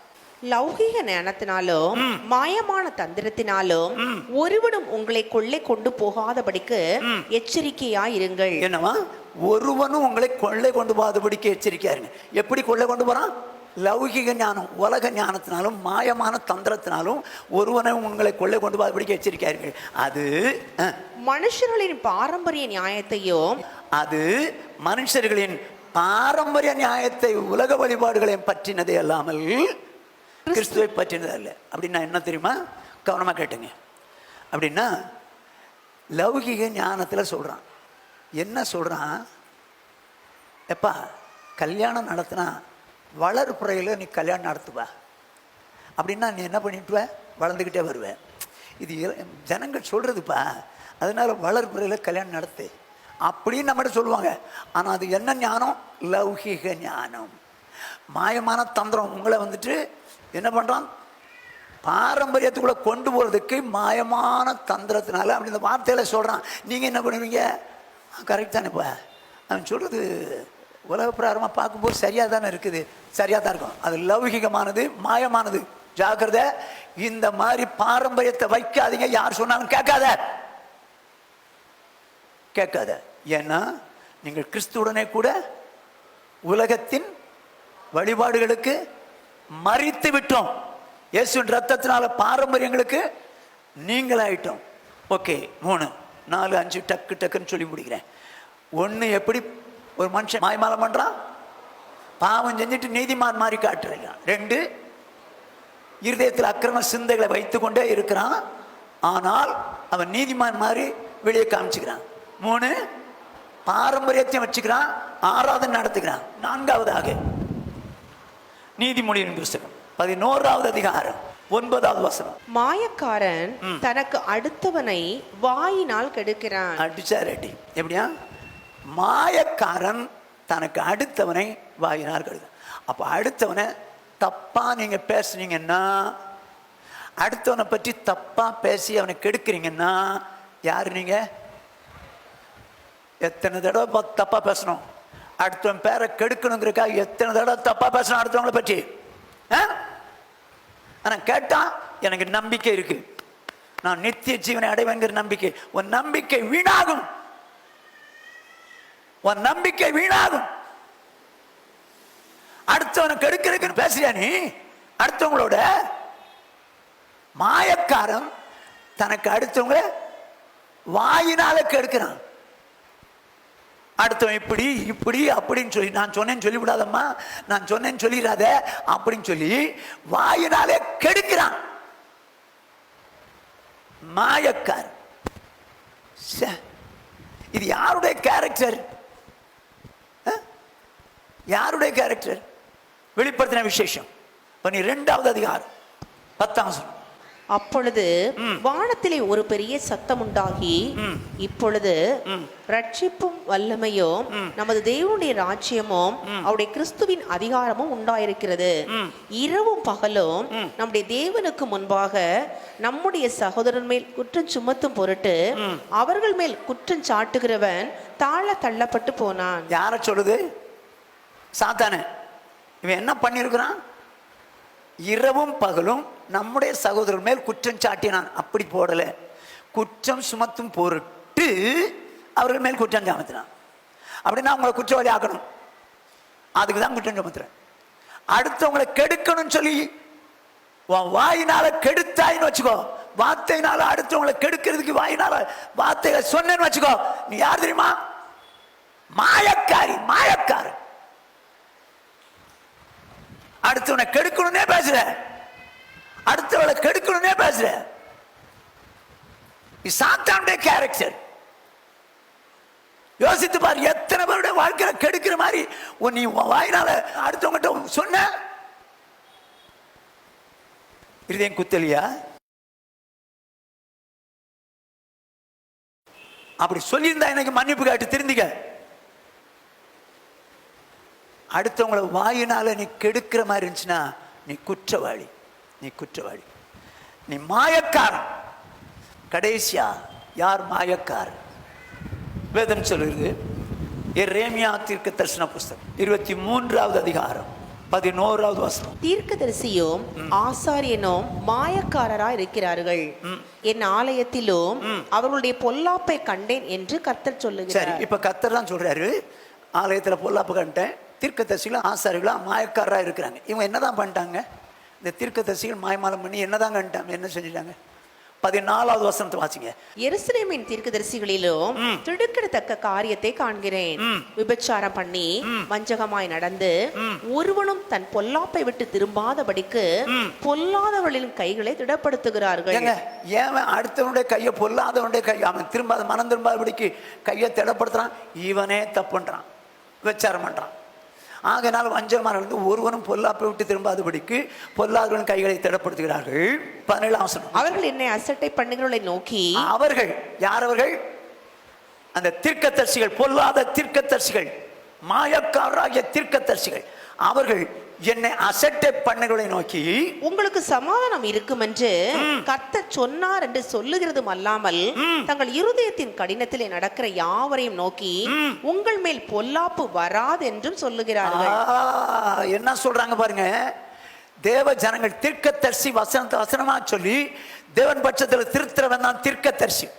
லௌகிக ஞானத்தினாலும் மாயமான தந்திரத்தினாலும் ஒருவனும் உங்களை கொள்ளை கொண்டு போகாதபடிக்கு எச்சரிக்கையாயிருங்கள். என்னவா? ஒருவனும் உங்களை கொள்ளை கொண்டு போகாதபடிக்கு எச்சரிக்கையா இருங்க. எப்படி கொள்ளை கொண்டு போறான்? லௌகிக ஞானம், உலக ஞானத்தினாலும் மாயமான தந்திரத்தினாலும் ஒருவனை உங்களை கொள்ளை கொண்டு போய் எச்சரிக்கார்கள். அது மனுஷர்களின் பாரம்பரிய நியாயத்தையும், அது மனுஷர்களின் பாரம்பரிய நியாயத்தை, உலக வழிபாடுகளையும் பற்றினதே அல்லாமல் கிறிஸ்துவை பற்றினது அல்ல. அப்படின்னா என்ன தெரியுமா? கவனமா கேட்டுங்க. அப்படின்னா லௌகிக ஞானத்தில் சொல்றான். என்ன சொல்றான்? எப்பா கல்யாணம் நடத்தினா வளர்ப்புறையில் நீ கல்யாணம் நடத்துவ அப்படின்னா நீ என்ன பண்ணிட்டுவ? வளர்ந்துக்கிட்டே வருவேன். இது ஜனங்கள் சொல்றதுப்பா. அதனால வளர்ப்புறையில் கல்யாணம் நடத்து அப்படின்னு நம்மகிட்ட சொல்லுவாங்க. ஆனால் அது என்ன ஞானம்? லௌகிக ஞானம், மாயமான தந்திரம். உங்களை வந்துட்டு என்ன பண்ணுறான்? பாரம்பரியத்துக்குள்ளே கொண்டு போகிறதுக்கு மாயமான தந்திரத்தினால அப்படி இந்த வார்த்தையில சொல்கிறான். நீங்கள் என்ன பண்ணுவீங்க? கரெக்ட் தானேப்பா, அவன் சொல்கிறது உலக பிரகாரமாக பார்க்கும்போது சரியாக தானே இருக்குது, சரியாக தான் இருக்கும். அது லௌகிகமானது, மாயமானது. ஜாக்கிரதை, இந்த மாதிரி பாரம்பரியத்தை வைக்காதீங்க. யார் சொன்னாலும் கேட்காத. ஏன்னா நீங்கள் கிறிஸ்துவுடனே கூட உலகத்தின் வழிபாடுகளுக்கு மரித்து விட்டோம். இயேசுவின் ரத்தத்தினால பாரம்பரியங்களுக்கு நீங்களாயிட்டோம். ஓகே, 3 4 5 டக்குன்னு சொல்லி முடிக்கிறேன். 1, எப்படி ஒரு மனுஷன் மாய்மாலம் பண்றான்? பாவம் செஞ்சுட்டு நீதிமான் மாதிரி காட்டுறான். 2, இருதயத்தில் அக்கிரம சிந்தைகளை வைத்து கொண்டே இருக்கிறான், ஆனால் அவன் நீதிமான் மாதிரி வெளியே காமிச்சுக்கிறான். 3, பாரம்பரியத்தையும் வச்சுக்கிறான், ஆராதனை நடத்துகிறான். 4வதாக நீதிமொழியின் புஸ்தகம் 11வது அதிகாரம் 9வது வசனம். மாயக்காரன் தனக்கு அடுத்தவனை வாயினால் கெடுக்கிறான். அடிச்சாரடி. எப்படியா? மாயக்காரன் தனக்கு அடுத்தவனை வாயினால் கெடுக்கிறான். அப்ப அடுத்தவனை தப்பா நீங்க பேசுனீங்கன்னா, அடுத்தவனை பற்றி தப்பா பேசி அவனை கெடுக்கிறீங்கன்னா யாரு நீங்க? எத்தனை தடவை தப்பா பேசணும்? அடுத்தவன் பேரை கெடுக்கணுங்கிறக்காக எத்தனை தடவை தப்பா பேசணும் அடுத்தவங்களை பற்றி? ஆனா கேட்டா எனக்கு நம்பிக்கை இருக்கு, நான் நித்திய ஜீவனை அடைவேங்கிற நம்பிக்கை. உன் நம்பிக்கை வீணாகும், உன் நம்பிக்கை வீணாகும். அடுத்தவனை கெடுக்கிறதுக்கு பேசுறியா நீ அடுத்தவங்களோட? மாயக்காரன் தனக்கு அடுத்தவங்க வாயினால கெடுக்கிறான். அடுத்தவன் இப்படி இப்படி அப்படின்னு சொல்லி, நான் சொன்னேன்னு சொல்லிவிடாதம்மா, நான் சொன்னேன்னு சொல்லிடாத அப்படின்னு சொல்லி வாயினாலே கெடுக்கிறான். மாயக்கார். இது யாருடைய கேரக்டர்? யாருடைய கேரக்டர்? வெளிப்படுத்தின விசேஷம் 12வது அதிகாரம் 10ஆம் வசனம். அப்பொழுது வானத்திலே ஒரு பெரிய சத்தம் உண்டாகி, இப்பொழுது ரட்சிப்பும் வல்லமையும் நமது தேவனுடைய ராஜ்யமும் அவருடைய கிறிஸ்துவின் அதிகாரமும் உண்டாயிருக்கிறது. இரவும் பகலும் நம்முடைய தேவனுக்கு முன்பாக நம்முடைய சகோதரன் மேல் குற்றம் சுமத்தும் பொருட்டு அவர்கள் மேல் குற்றம் சாட்டுகிறவன் தாழ தள்ளப்பட்டு போனான். யார சொல்லுது? சாத்தானே. இவன் என்ன பண்ணிருக்கிறான்? இரவும் பகலும் நம்முடைய சகோதரர் மேல் குற்றம் சாட்டினான். அப்படி போடல, குற்றம் சுமத்தும் பொருட்டு அவர்கள் மேல் குற்றம் சுமத்தினான். அப்படின்னா அவங்களை குற்றவாளி ஆக்கணும், அதுக்கு தான் குற்றம் சுமத்துறேன். அடுத்தவங்களை கெடுக்கணும்னு சொல்லி வாயினால கெடுத்தாயின்னு வச்சுக்கோ, வார்த்தையினால அடுத்தவங்களை கெடுக்கிறதுக்கு வாயினால வார்த்தைகளை சொன்னேன்னு வச்சுக்கோ, நீ யார் தெரியுமா? மாயக்காரி, மாயக்காரன். அடுத்தவனை கெடுக்கணும்னே பேசுற, அடுத்தவளை கெடுக்கணும்னே பேசுற. சாத்தானுடைய கேரக்டர். யோசித்து பாரு, எத்தனை பேருடைய வாழ்க்கையில கெடுக்கிற மாதிரி நீ வாயினால அடுத்தவங்கிட்ட சொன்ன. இருதயம் குத்தலியா? அப்படி சொல்லியிருந்தா எனக்கு மன்னிப்பு காட்டு, திருந்திக்க. அடுத்தவங்களை வாயினால நீ கெடுக்கிற மாதிரி இருந்துச்சுன்னா நீ குற்றவாளி, நீ குற்றவாளி, நீ மாயக்காரன். கடைசியா யார் மாயக்காரன்? வேதம் சொல்லுது, எரேமியா தீர்க்க தரிசன புஸ்தகம் 23வது அதிகாரம் 11வது வசனம். தீர்க்கதரிசியும் ஆசாரியனும் மாயக்காரரா இருக்கிறார்கள், என் ஆலயத்திலும் அவர்களுடைய பொல்லாப்பை கண்டேன் என்று கர்த்தர் சொல்லுகிறார். சரி, இப்ப கர்த்தர் தான் சொல்றாரு, ஆலயத்துல பொல்லாப்பு கண்டேன், தீர்க்கதரிசிகளும் ஆசாரிகளும் மாயக்காரராக இருக்கிறாங்க. இவங்க என்னதான் பண்ணிட்டாங்க? இந்த தீர்க்கதரிசிகள் மாயமாலம் பண்ணி என்னதான் கண்டாங்க? என்ன செஞ்சுட்டாங்க? 14வது வசனத்தை வாசிங்க. எருசலேமின் தீர்க்கதரிசிகளிலும் திடுக்கிடத்தக்க காரியத்தை காண்கிறேன். விபச்சாரம் பண்ணி வஞ்சகமாய் நடந்து ஒருவனும் தன் பொல்லாப்பை விட்டு திரும்பாதபடிக்கு பொல்லாதவர்களின் கைகளை திடப்படுத்துகிறார்கள். ஏன் அடுத்தவனுடைய கையை, பொல்லாதவனுடைய கை, அவன் திரும்பாத மனம் திரும்பாதபடிக்கு கையை திடப்படுத்துறான். இவனே தப்புன்றான், விபச்சாரம் பண்றான். ஆகையினால் வஞ்சகமாக இருந்து ஒருவனும் பொல்லாப்பை விட்டு திரும்பாதபடிக்கு பொல்லாதவர்களின் கைகளை திடப்படுத்துகிறார்கள். 17ஆம் வசனம். அவர்கள் என்னை அசட்டை பண்ணுகிறவர்களை நோக்கி, அவர்கள் யார்? அவர்கள் அந்த தீர்க்கதரிசிகள், பொல்லாத தீர்க்கதரிசிகள், மாயக்காரராகிய தீர்க்கதரிசிகள். அவர்கள் என்னை அசட்டை பண்ணுகிறவர்களை நோக்கி, உங்களுக்கு சமாதானம் இருக்கும் என்று கர்த்தர் சொன்னார் என்று சொல்லுகிறதும் அல்லாமல் தங்கள் இருதயத்தின் கடினத்திலே நடக்கிற யாவரையும் நோக்கி உங்கள் மேல் பொல்லாப்பு வராது என்றும் சொல்லுகிறார்கள். என்ன சொல்றாங்க பாருங்க. தேவ ஜனங்கள் தீர்க்கதரிசி வசனத்தை வசனமா சொல்லி தேவன் பட்சத்தில் திருத்துறவன் தான் தீர்க்கதரிசி.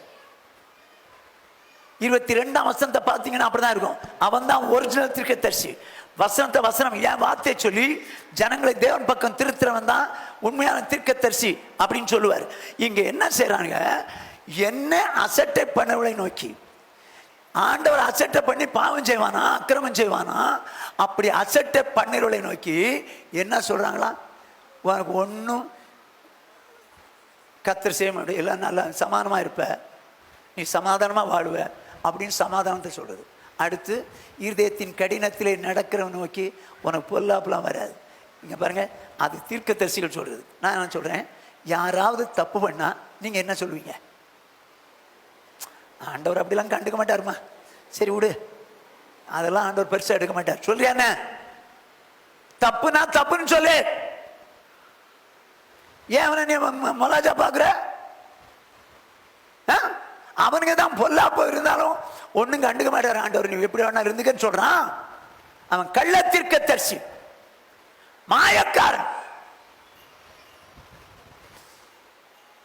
22ஆம் வசனத்தை பார்த்தீங்கன்னா அப்படிதான் இருக்கும். அவன் தான் ஒரிஜினல் தீர்க்கதரிசி. வசனத்தை வசனம் ஏன் வார்த்தை சொல்லி ஜனங்களை தேவன் பக்கம் திருத்துறவன் தான் உண்மையான தீர்க்கதரிசி அப்படின்னு சொல்லுவார். இங்க என்ன செய்யறாங்க? என்ன அசட்டை பண்ணவளை நோக்கி. ஆண்டவர் அசட்டை பண்ணி பாவம் செய்வானா, அக்கிரமம் செய்வானா? அப்படி அசட்டை பண்ணுறவளை நோக்கி என்ன சொல்றாங்களா? உனக்கு ஒன்றும் கர்த்தர் செய்ய மாட்டேன், எல்லாம் நல்லா சமாதானமாக இருப்ப, நீ சமாதானமாக வாழுவ அப்படின்னு சமாதானத்தை சொல்றது. அடுத்து இருதயத்தின் கடினத்திலே நடக்கிறவன் நோக்கி உனக்கு பொல்லாப்புலாம் வராது. இங்கே பாருங்க, அது தீர்க்கதரிசிகள் சொல்றது. நான் என்ன சொல்றேன்? யாராவது தப்பு பண்ணா நீங்க என்ன சொல்லுவீங்க? ஆண்டவர் அப்படிலாம் கண்டுக்க மாட்டாருமா, சரி விடு, அதெல்லாம் ஆண்டவர் பெருசா எடுக்க மாட்டார் சொல்றியா? என்ன தப்புனா தப்புன்னு சொல்லு. ஏன் அவனை நீ மொலாஜா பாக்குற? அவனுக்கு தான் பொல்லாப்பு இருந்தாலும் ஒண்ணும் கண்டுக்க மாட்டார் ஆண்டவர். நீ எப்படி வேணா இருந்துக்கன்னு சொல்றான். அவன் கள்ள தீர்க்கதரிசி, மாயக்காரன்.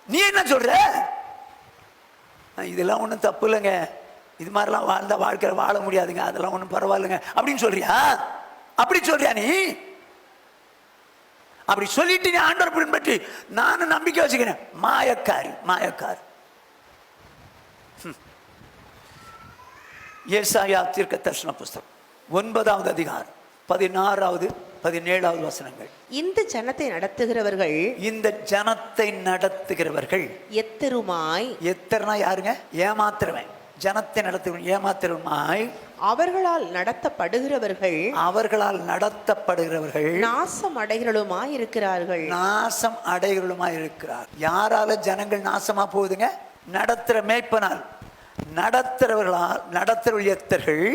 நீ என்ன சொல்ற? இதெல்லாம் ஒன்றும் தப்பு இல்லைங்க, இது மாதிரிலாம் வாழ்ந்தா வாழ்க்கை வாழ முடியாதுங்க, அதெல்லாம் ஒன்றும் பரவாயில்லைங்க அப்படின்னு சொல்றியா? அப்படி சொல்றியா நீ? அப்படி சொல்லிட்டு நீ ஆண்டவர் பின்பற்றி நானும் நம்பிக்கை வச்சுக்கிறேன். மாயக்காரி, மாயக்காரி. ஏசாயா தீர்க்க தரிசன புஸ்தகம் 9வது அதிகாரம் 16வது 17வது வசனங்கள். இந்த ஜனத்தை நடத்துகிறவர்கள், இந்த ஜனத்தை நடத்துகிறவர்கள் எத்தருமாய், எத்தர்னா யாருங்க? ஏமாத்துறவன். ஜனத்தை நடத்துகிறவன் ஏமாத்துறவமாய், அவர்களால் நடத்தப்படுகிறவர்கள், அவர்களால் நடத்தப்படுகிறவர்கள் நாசம் அடைகிறவளுமாய் இருக்கிறார்கள். நாசம் அடைகிறவளுமாய் இருக்கிறார். யாரால ஜனங்கள் நாசமா போகுதுங்க? நடத்துற மேய்ப்பனால். நடத்துறவர்களால், நடத்துறவர்கள்,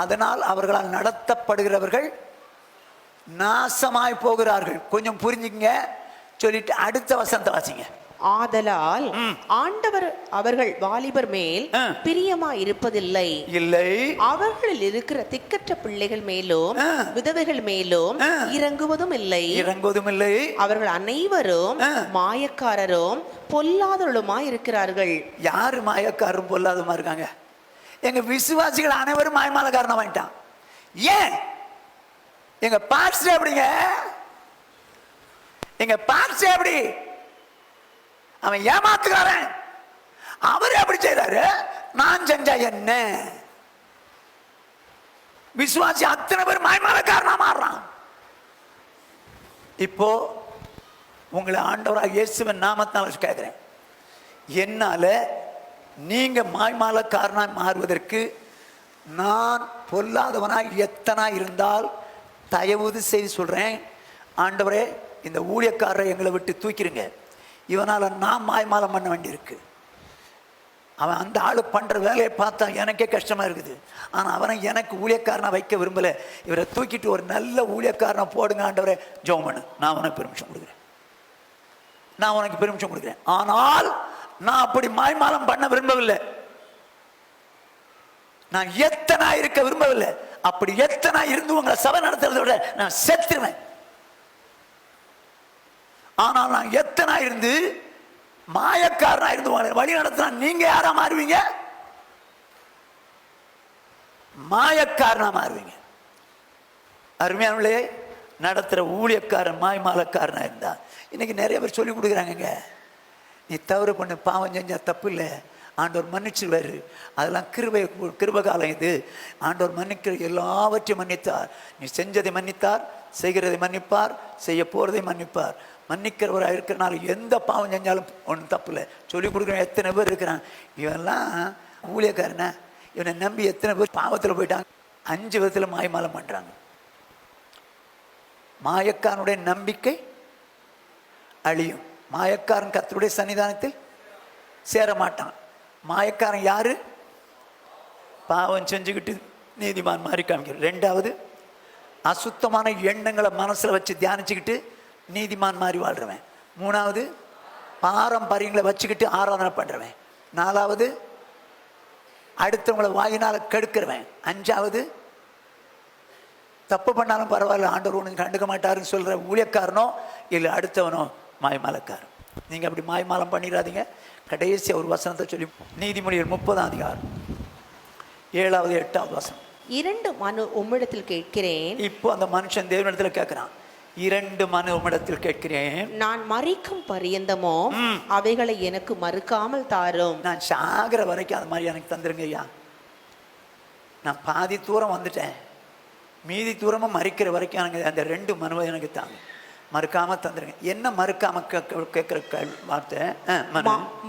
அதனால் அவர்களால் நடத்தப்படுகிறவர்கள் நாசமாய் போகிறார்கள். கொஞ்சம் புரிஞ்சுங்க சொல்லிட்டு அடுத்த வசனத்தை வாசிங்க. ஆதலால் ஆண்டவர் அவர்கள் வாலிபர் மேல் பிரியமாய் இருப்பதில்லை, இல்லை, அவர்களில் இருக்கிற திக்கற்ற பிள்ளைகள் மேலும் விதவைகள் மேலும் இறங்குவதும் இல்லை, இறங்குவதும் இல்லை. அவர்கள் அனைவரும் மாயக்காரரும் பொல்லாதவர்களுமாய் இருக்கிறார்கள். யாரு மாயக்காரரும் பொல்லாதமா இருக்காங்க? எங்க விசுவாசிகள் அனைவரும் மாயமாலக்காரனா வாங்கிட்டான். ஏன்? எங்க பாஸ்டர் எப்படிங்க? எங்க பாஸ்டர் எப்படி? அவன் ஏமாத்துக்காரன். அவரே அப்படி செய்யறாரு, நான் செஞ்சா என்ன? விசுவாசி அத்தனை பேர் மாய்மாலக்காரனா மாறுறான். இப்போ உங்களை ஆண்டவராக இயேசுவின் நாமத்தினால கேட்கிறேன், என்னால நீங்க மாய்மாலக்காரனாய் மாறுவதற்கு நான் பொல்லாதவனாய் எத்தனா இருந்தால் தயவு செய்து சொல்றேன், ஆண்டவரே இந்த ஊழியக்காரரை எங்களை விட்டு தூக்கிடுங்க. இவனால நான் மாய்மாலம் பண்ண வேண்டியிருக்கு. அவன் அந்த ஆளு பண்ற வேலையை பார்த்தா எனக்கே கஷ்டமா இருக்குது. ஆனா அவனை எனக்கு ஊழியக்காரனா வைக்க விரும்பல. இவரை தூக்கிட்டு ஒரு நல்ல ஊழியக்காரனை போடுங்க ஆண்டவரே, ஜெபம் பண்ணு, நான் உனக்கு பெர்மிஷன் கொடுக்குறேன், நான் உனக்கு பெர்மிஷன் கொடுக்குறேன். ஆனால் நான் அப்படி மாய்மாலம் பண்ண விரும்பவில்லை. நான் எத்தனா இருக்க விரும்பவில்லை. அப்படி எத்தனா இருந்து உங்களை சபை நடத்துறதை விட நான் செத்துருவேன். ஆனால் நான் எத்தனா இருந்து மாயக்காரனா இருந்து வழி நடத்தினா நீங்க யாரா மாறுவீங்க? மாயக்காரனா மாறுவீங்க. அருமையானவர்களே, நடத்துகிற ஊழியக்காரன் மாய்மாலக்காரனாக இருந்தா இன்னைக்கு நிறைய பேர் சொல்லி கொடுக்குறாங்கங்க. நீ தவறு பண்ணு, பாவம் செஞ்சா தப்பு இல்லை, ஆண்டவர் மன்னிச்சுவார், அதெல்லாம் கிருபை காலம் இது, ஆண்டவர் மன்னிக்கிற எல்லாவற்றையும் மன்னித்தார், நீ செஞ்சதை மன்னித்தார், செய்கிறதை மன்னிப்பார், செய்ய போகிறதை மன்னிப்பார். மன்னிக்கிறவராக இருக்கிறனால எந்த பாவம் செஞ்சாலும் ஒன்றும் தப்பு இல்லை சொல்லி கொடுக்குற எத்தனை பேர் இருக்கிறான். இவெல்லாம் ஊழியக்காரன, இவனை நம்பி எத்தனை பேர் பாவத்தில் போயிட்டாங்க. 5 விதத்தில் மாய்மாலம் பண்ணுறாங்க. மாயக்காரனுடைய நம்பிக்கை அழியும். மாயக்காரன் கர்த்தருடைய சன்னிதானத்தில் சேர மாட்டான். மாயக்காரன் யாரு? பாவம் செஞ்சுக்கிட்டு நீதிமான் மாதிரி காமிக்கிற. 2வது, அசுத்தமான எண்ணங்களை மனசில் வச்சு தியானிச்சுக்கிட்டு நீதிமான் மாதிரி வாழ்றவன். 3வது, பாரம்பரியங்களை வச்சுக்கிட்டு ஆராதனை பண்ணுறவன். 4வது, அடுத்தவங்களை வாயினால் கெடுக்கிறவன். 5வது, தப்பு பண்ணாலும் பரவாயில்ல, ஆண்டவர் ஒன்று கண்டுக்க மாட்டாருன்னு சொல்கிற ஊழியக்காரனோ இல்லை அடுத்தவனோ மாய்மாலக்காரன். நீங்கள் அப்படி மாய்மாலம் பண்ணிடாதீங்க. கடைசி ஒரு வசனத்தை சொல்லி, நீதிமொழிகள் 30ஆம் அதிகாரம் 7வது 8வது வசனம். 2 மனு உம்மிடத்தில் கேட்கிறேன். இப்போ அந்த மனுஷன் தேவனிடத்தில் கேட்கிறான், 2 மனு உம்மிடத்தில் கேட்கிறேன், நான் மறிக்கும் பரியந்தமோ அவைகளை எனக்கு மறுக்காமல் தாரும். நான் சாகிற வரைக்கும் அது மாதிரி எனக்கு தந்துருங்க ஐயா. நான் பாதி தூரம் வந்துட்டேன், மீதி தூரமும் மறிக்கிற வரைக்கும் எனக்கு அந்த 2 மனுவை எனக்கு தாங்க, மறுக்காம தந்துருங்க. என்ன மறுக்காம கேட்கிற வார்த்தை?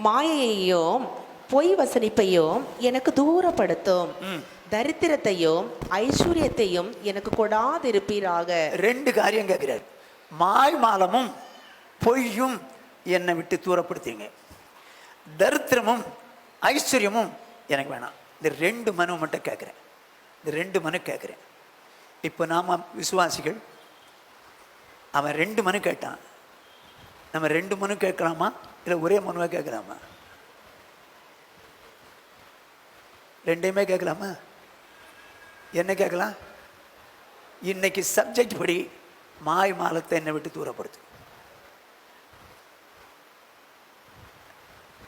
மாயையையும் பொய் வசனிப்பையும் எனக்கு தூரப்படுத்தும், தரித்திரத்தையும் ஐஸ்வர்யத்தையும் எனக்கு கொடாதிருப்பீராக. 2 காரியம் கேட்கிறார். மாய்மாலமும் பொய்யும் என்னை விட்டு தூரப்படுத்தீங்க, தரித்திரமும் ஐஸ்வர்யமும் எனக்கு வேணாம். இந்த 2 மனு மட்டும் கேட்குறேன். இந்த 2 மனு கேட்குறேன். இப்போ நாம விசுவாசிகள், அவன் 2 மனு கேட்டான். நம்ம 2 மனு கேட்கலாமா இல்லை ஒரே மனுவை கேட்கலாமா? 2யுமே கேட்கலாமா? என்ன கேட்கலாம்? இன்னைக்கு சப்ஜெக்ட் படி மாய்மாலத்தை என்னை விட்டு தூரப்படுத்து.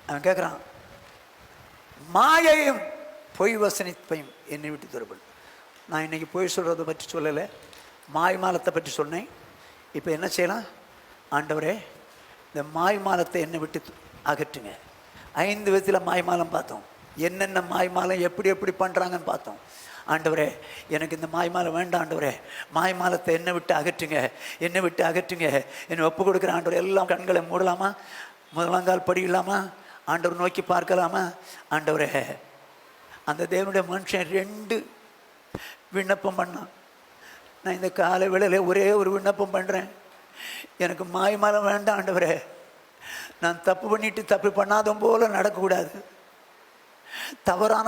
அவன் கேட்குறான், மாயையும் பொய் வசனிப்பையும் என்னை விட்டு தூரப்படுத்து. நான் இன்னைக்கு பொய் சொல்கிறத பற்றி சொல்லலை, மாய்மாலத்தை பற்றி சொன்னேன். இப்போ என்ன செய்யலாம்? ஆண்டவரே, இந்த மாய்மாலத்தை என்னை விட்டு அகற்றுங்க. 5 விதத்தில் மாய்மாலம் பார்த்தோம். என்னென்ன மாய்மாலம் எப்படி எப்படி பண்ணுறாங்கன்னு பார்த்தோம். ஆண்டவரே, எனக்கு இந்த மாய்மாலம் வேண்டாம் ஆண்டவரே, மாய்மாலத்தை என்னை விட்டு அகற்றுங்க, என்னை விட்டு அகற்றுங்க, என்னை ஒப்பு கொடுக்குற ஆண்டவர். எல்லாம் கண்களை மூடலாமா? முதலாங்கால் படிக்கலாமா? ஆண்டவர் நோக்கி பார்க்கலாமா? ஆண்டவரே, அந்த தேவனுடைய மனுஷன் 2 விண்ணப்பம் பண்ணான். நான் இந்த காலை வேளையில் ஒரே ஒரு விண்ணப்பம் பண்ணுறேன், எனக்கு மாய்மாலம் வேண்டாம் ஆண்டவரே, நான் தப்பு பண்ணிட்டு தப்பு பண்ணாதும் போல நடக்கக்கூடாது, தவறான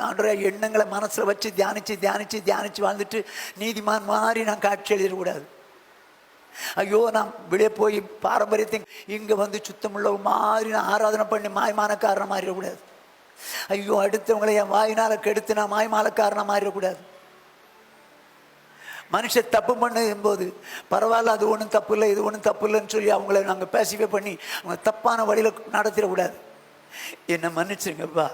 ஆண்டவரே எண்ணங்களை மனசில் வச்சு தியானித்து தியானித்து தியானித்து வாழ்ந்துட்டு நீதிமான் மாதிரி நான் காட்சி எழுதிடக்கூடாது. ஐயோ, நான் வெளியே போய் பாரம்பரியத்தை இங்கே வந்து சுத்தமுள்ள மாதிரி நான் ஆராதனை பண்ணி மாய்மானக்காரனை மாறிடக்கூடாது. ஐயோ, அடுத்தவங்களை என் வாயினால கெடுத்து நான் மாய்மாலக்காரனை மாறிடக்கூடாது. மனுஷன் தப்பு பண்ணும் போது பரவாயில்ல, அது ஒன்றும் தப்பு இல்லை, இது ஒன்றும் தப்பு இல்லைன்னு சொல்லி அவங்கள நாங்கள் பேசிவே பண்ணி அவங்க தப்பான வழியில் நடத்திடக்கூடாது. என்னை மன்னிச்சிருங்கப்பா,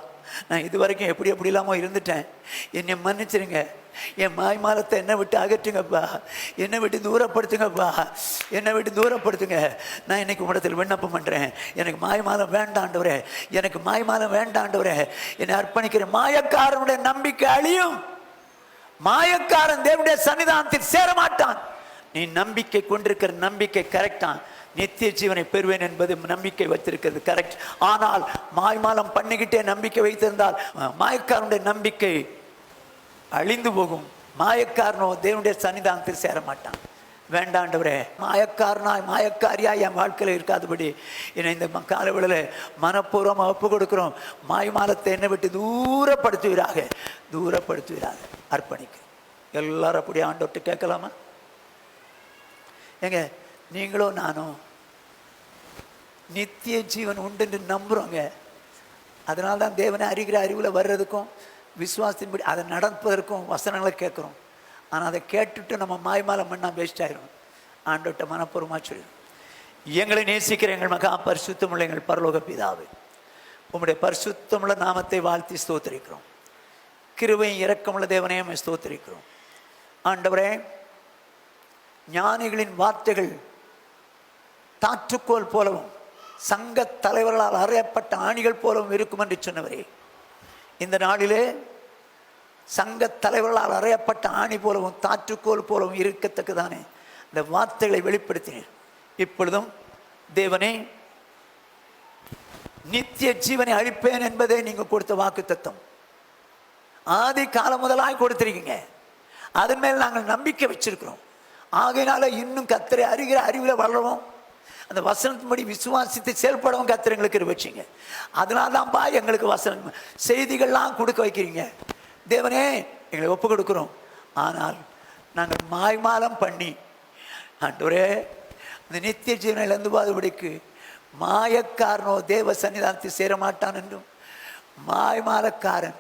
நான் இது வரைக்கும் எப்படி எப்படி இல்லாமல் இருந்துட்டேன், என்னை மன்னிச்சிருங்க, என் மாய்மாலத்தை என்னை விட்டு அகற்றுங்கப்பா, என்னை விட்டு தூரப்படுத்துங்கப்பா, என்னை விட்டு தூரப்படுத்துங்க. நான் இன்னைக்கு உங்களிடத்தில் விண்ணப்பம் பண்ணுறேன், எனக்கு மாய்மாலம் வேண்டாண்டவரே, எனக்கு மாய்மாலம் வேண்டாண்டவரே, என்னை அர்ப்பணிக்கிறேன். மாயக்காரனுடைய நம்பிக்கை அழியும். மாயக்காரன் தேவனுடைய சன்னிதானத்தில் சேர மாட்டான். நீ நம்பிக்கை கொண்டிருக்கிற நம்பிக்கை கரெக்டான், நித்திய ஜீவனை பெறுவேன் என்பது நம்பிக்கை வைத்திருக்கிறது கரெக்ட். ஆனால் மாய்மாலம் பண்ணிக்கிட்டே நம்பிக்கை வைத்திருந்தால் மாயக்காரனுடைய நம்பிக்கை அழிந்து போகும். மாயக்காரனோ தேவனுடைய சன்னிதானத்தில் சேர மாட்டான். வேண்டாண்டவரே, மாயக்காரனாய் மாயக்காரியாய் என் வாழ்க்கையில் இருக்காதபடி என்னை இந்த காலவெளியில் மனப்பூர்வமாக ஒப்பு கொடுக்குறோம். மாய்மாலத்தை என்னை விட்டு தூரப்படுத்துவீராக, தூரப்படுத்துவீராக அர்ப்பணிக்க. எல்லாரும் அப்படி ஆண்டோட்டு கேட்கலாமா? ஏங்க, நீங்களும் நானும் நித்திய ஜீவன் உண்டு என்று நம்புகிறோங்க. அதனால தான் தேவனை அறிகிற அறிவில் வர்றதுக்கும் விசுவாசத்தின்படி அதை நடப்பதற்கும் வசனங்களை கேட்குறோம். ஆனால் அதை கேட்டுட்டு நம்ம மாய்மாலம் பண்ணால் வேஸ்ட் ஆயிரும். ஆண்டோட்ட மனப்பூர்வமாக சொல்லுவோம். எங்களை நேசிக்கிற எங்கள் மகா பரிசுத்தமுள்ள எங்கள் பரலோக பிதாவே, உம்முடைய பரிசுத்தமுள்ள நாமத்தை வாழ்த்தி ஸ்தோத்திரிக்கிறோம். கிருபையும் இரக்கமுள்ள தேவனையும் ஸ்தோத்திரிக்கிறோம். ஆண்டவரே, ஞானிகளின் வார்த்தைகள் தாற்றுக்கோல் போலவும் சங்க தலைவர்களால் அறையப்பட்ட ஆணிகள் போலவும் இருக்கும் என்று சொன்னவரே, இந்த நாளிலே சங்க தலைவர்களால் அறையப்பட்ட ஆணி போலவும் தாற்றுக்கோல் போலவும் இருக்கத்தக்கதானே இந்த வார்த்தைகளை வெளிப்படுத்தினீர். இப்பொழுதும் தேவனே, நித்திய ஜீவனை அளிப்பேன் என்பதே நீங்க கொடுத்த வாக்கு தத்தம். ஆதி காலம் முதலாய் கொடுத்திருக்கீங்க. அதன் மேல் நாங்கள் நம்பிக்கை வச்சிருக்கிறோம். ஆகையினால இன்னும் கர்த்தரை அறிகிற அறிவில் வளரவும், அந்த வசனத்தின்படி விசுவாசித்து செயல்படவும் கர்த்தர் எங்களுக்கு வச்சிங்க. அதனால தான்ப்பா எங்களுக்கு வசனம் செய்திகள்லாம் கொடுக்க வைக்கிறீங்க. தேவனே, எங்களை ஒப்பு கொடுக்கிறோம். ஆனால் நாங்கள் மாய்மாலம் பண்ணி ஆண்டவரே, இந்த நித்திய ஜீவனை இழந்து போதபடிக்கு மாயக்காரனோ தேவ சன்னிதானத்தை சேர மாட்டான் என்றும், மாய்மாலக்காரன்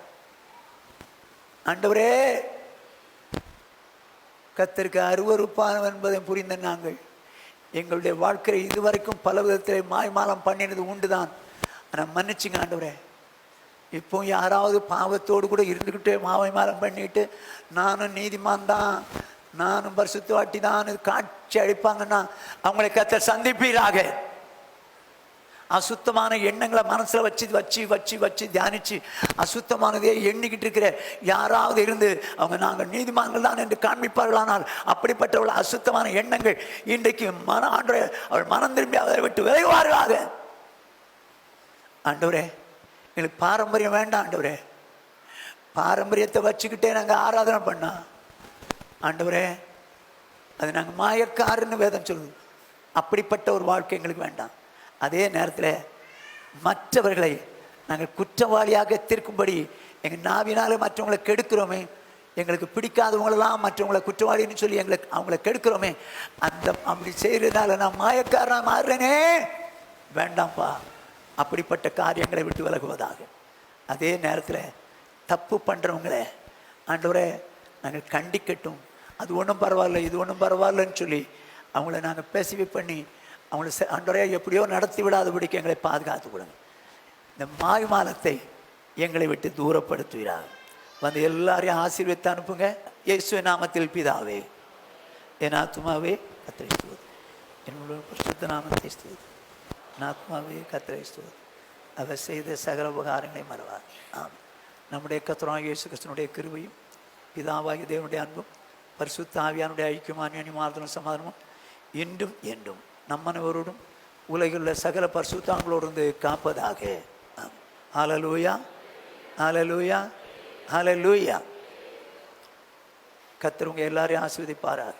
ஆண்டவரே கர்த்தருக்கு அருவருப்பானவன் என்பதை புரிந்த நாங்கள் எங்களுடைய வாழ்க்கையை இதுவரைக்கும் பல விதத்தில் மாய்மாலம் பண்ணினது உண்டுதான். ஆனால் மன்னிச்சுங்க ஆண்டவரே. இப்போ யாராவது பாவத்தோடு கூட இருந்துக்கிட்டே மாய்மாலம் பண்ணிட்டு நானும் நீதிமான் தான், நானும் பரிசுத்தவாட்டி தான் காட்சி அளிப்பாங்கன்னா அவங்களை கர்த்தர் சந்திப்பீராக. அசுத்தமான எண்ணங்களை மனசில் வச்சு வச்சு வச்சு வச்சு தியானிச்சு அசுத்தமானதே எண்ணிக்கிட்டு இருக்கிற யாராவது இருந்து அவங்க நாங்கள் நீதிமான்கள் தான் என்று காண்பிப்பார்களானால், அப்படிப்பட்டவர்கள் அசுத்தமான எண்ணங்கள் இன்றைக்கு அவள் மனம் திரும்பி அவரை விட்டு விலகுவார்களாக. ஆண்டவரே, எங்களுக்கு பாரம்பரியம் வேண்டாம் ஆண்டவரே. பாரம்பரியத்தை வச்சுக்கிட்டே நாங்கள் ஆராதனை பண்ணா ஆண்டவரே, அது நாங்கள் மாயக்காரன்னு வேதம் சொல்லுது. அப்படிப்பட்ட ஒரு வாழ்க்கை எங்களுக்கு வேண்டாம். அதே நேரத்தில் மற்றவர்களை நாங்கள் குற்றவாளியாக தீர்க்கும்படி எங்கள் நாவினாலே மற்றவங்களை கெடுக்கிறோமே, எங்களுக்கு பிடிக்காதவங்களெல்லாம் மற்றவங்களை குற்றவாளின்னு சொல்லி அவங்கள கெடுக்கிறோமே, அப்படி செய்கிறதுனால நான் மாயக்காரனாக மாறுறேனே. வேண்டாம்ப்பா, அப்படிப்பட்ட காரியங்களை விட்டு விலகுவதாக. அதே நேரத்தில் தப்பு பண்ணுறவங்களே ஆண்டவரே நாங்கள் கண்டிக்கட்டும். அது ஒன்றும் பரவாயில்ல, இது ஒன்றும் பரவாயில்லன்னு சொல்லி அவங்கள நாங்கள் பேசிவி பண்ணி அவங்கள ஆண்டவரே எப்படியோ நடத்தி விடாதபடிக்கு எங்களை பாதுகாத்து கொடுங்க. இந்த மாய்மாலத்தை எங்களை விட்டு தூரப்படுத்துவீராக. வந்து எல்லாரையும் ஆசீர்வதித்து அனுப்புங்க. இயேசுவின் நாமத்தில் பிதாவே. என் ஆத்துமாவே கர்த்தரை ஸ்தோத்திரி, என்னுடைய பரிசுத்த நாமத்தை ஸ்தோத்திரி. என் ஆத்துமாவே கர்த்தரை ஸ்தோத்திரி, அவர் செய்த சகல உபகாரங்களை மறவார். ஆமாம். நம்முடைய கர்த்தராகிய இயேசு கிறிஸ்துவினுடைய கிருபையும் பிதாவாகிய தேவனுடைய அன்பும் பரிசுத்த ஆவியானுடைய ஐக்கியமான அன்யோன்யமானதும் சமாதானமும் இன்றும் என்றும் நம்மனவரோடும் உலகிலுள்ள சகல பரிசுத்தங்களோடு காப்பதாக. ஹல்லேலூயா, ஹல்லேலூயா, ஹல்லேலூயா. கர்த்தர் உங்க எல்லாரையும் ஆசீர்வதிப்பாராக.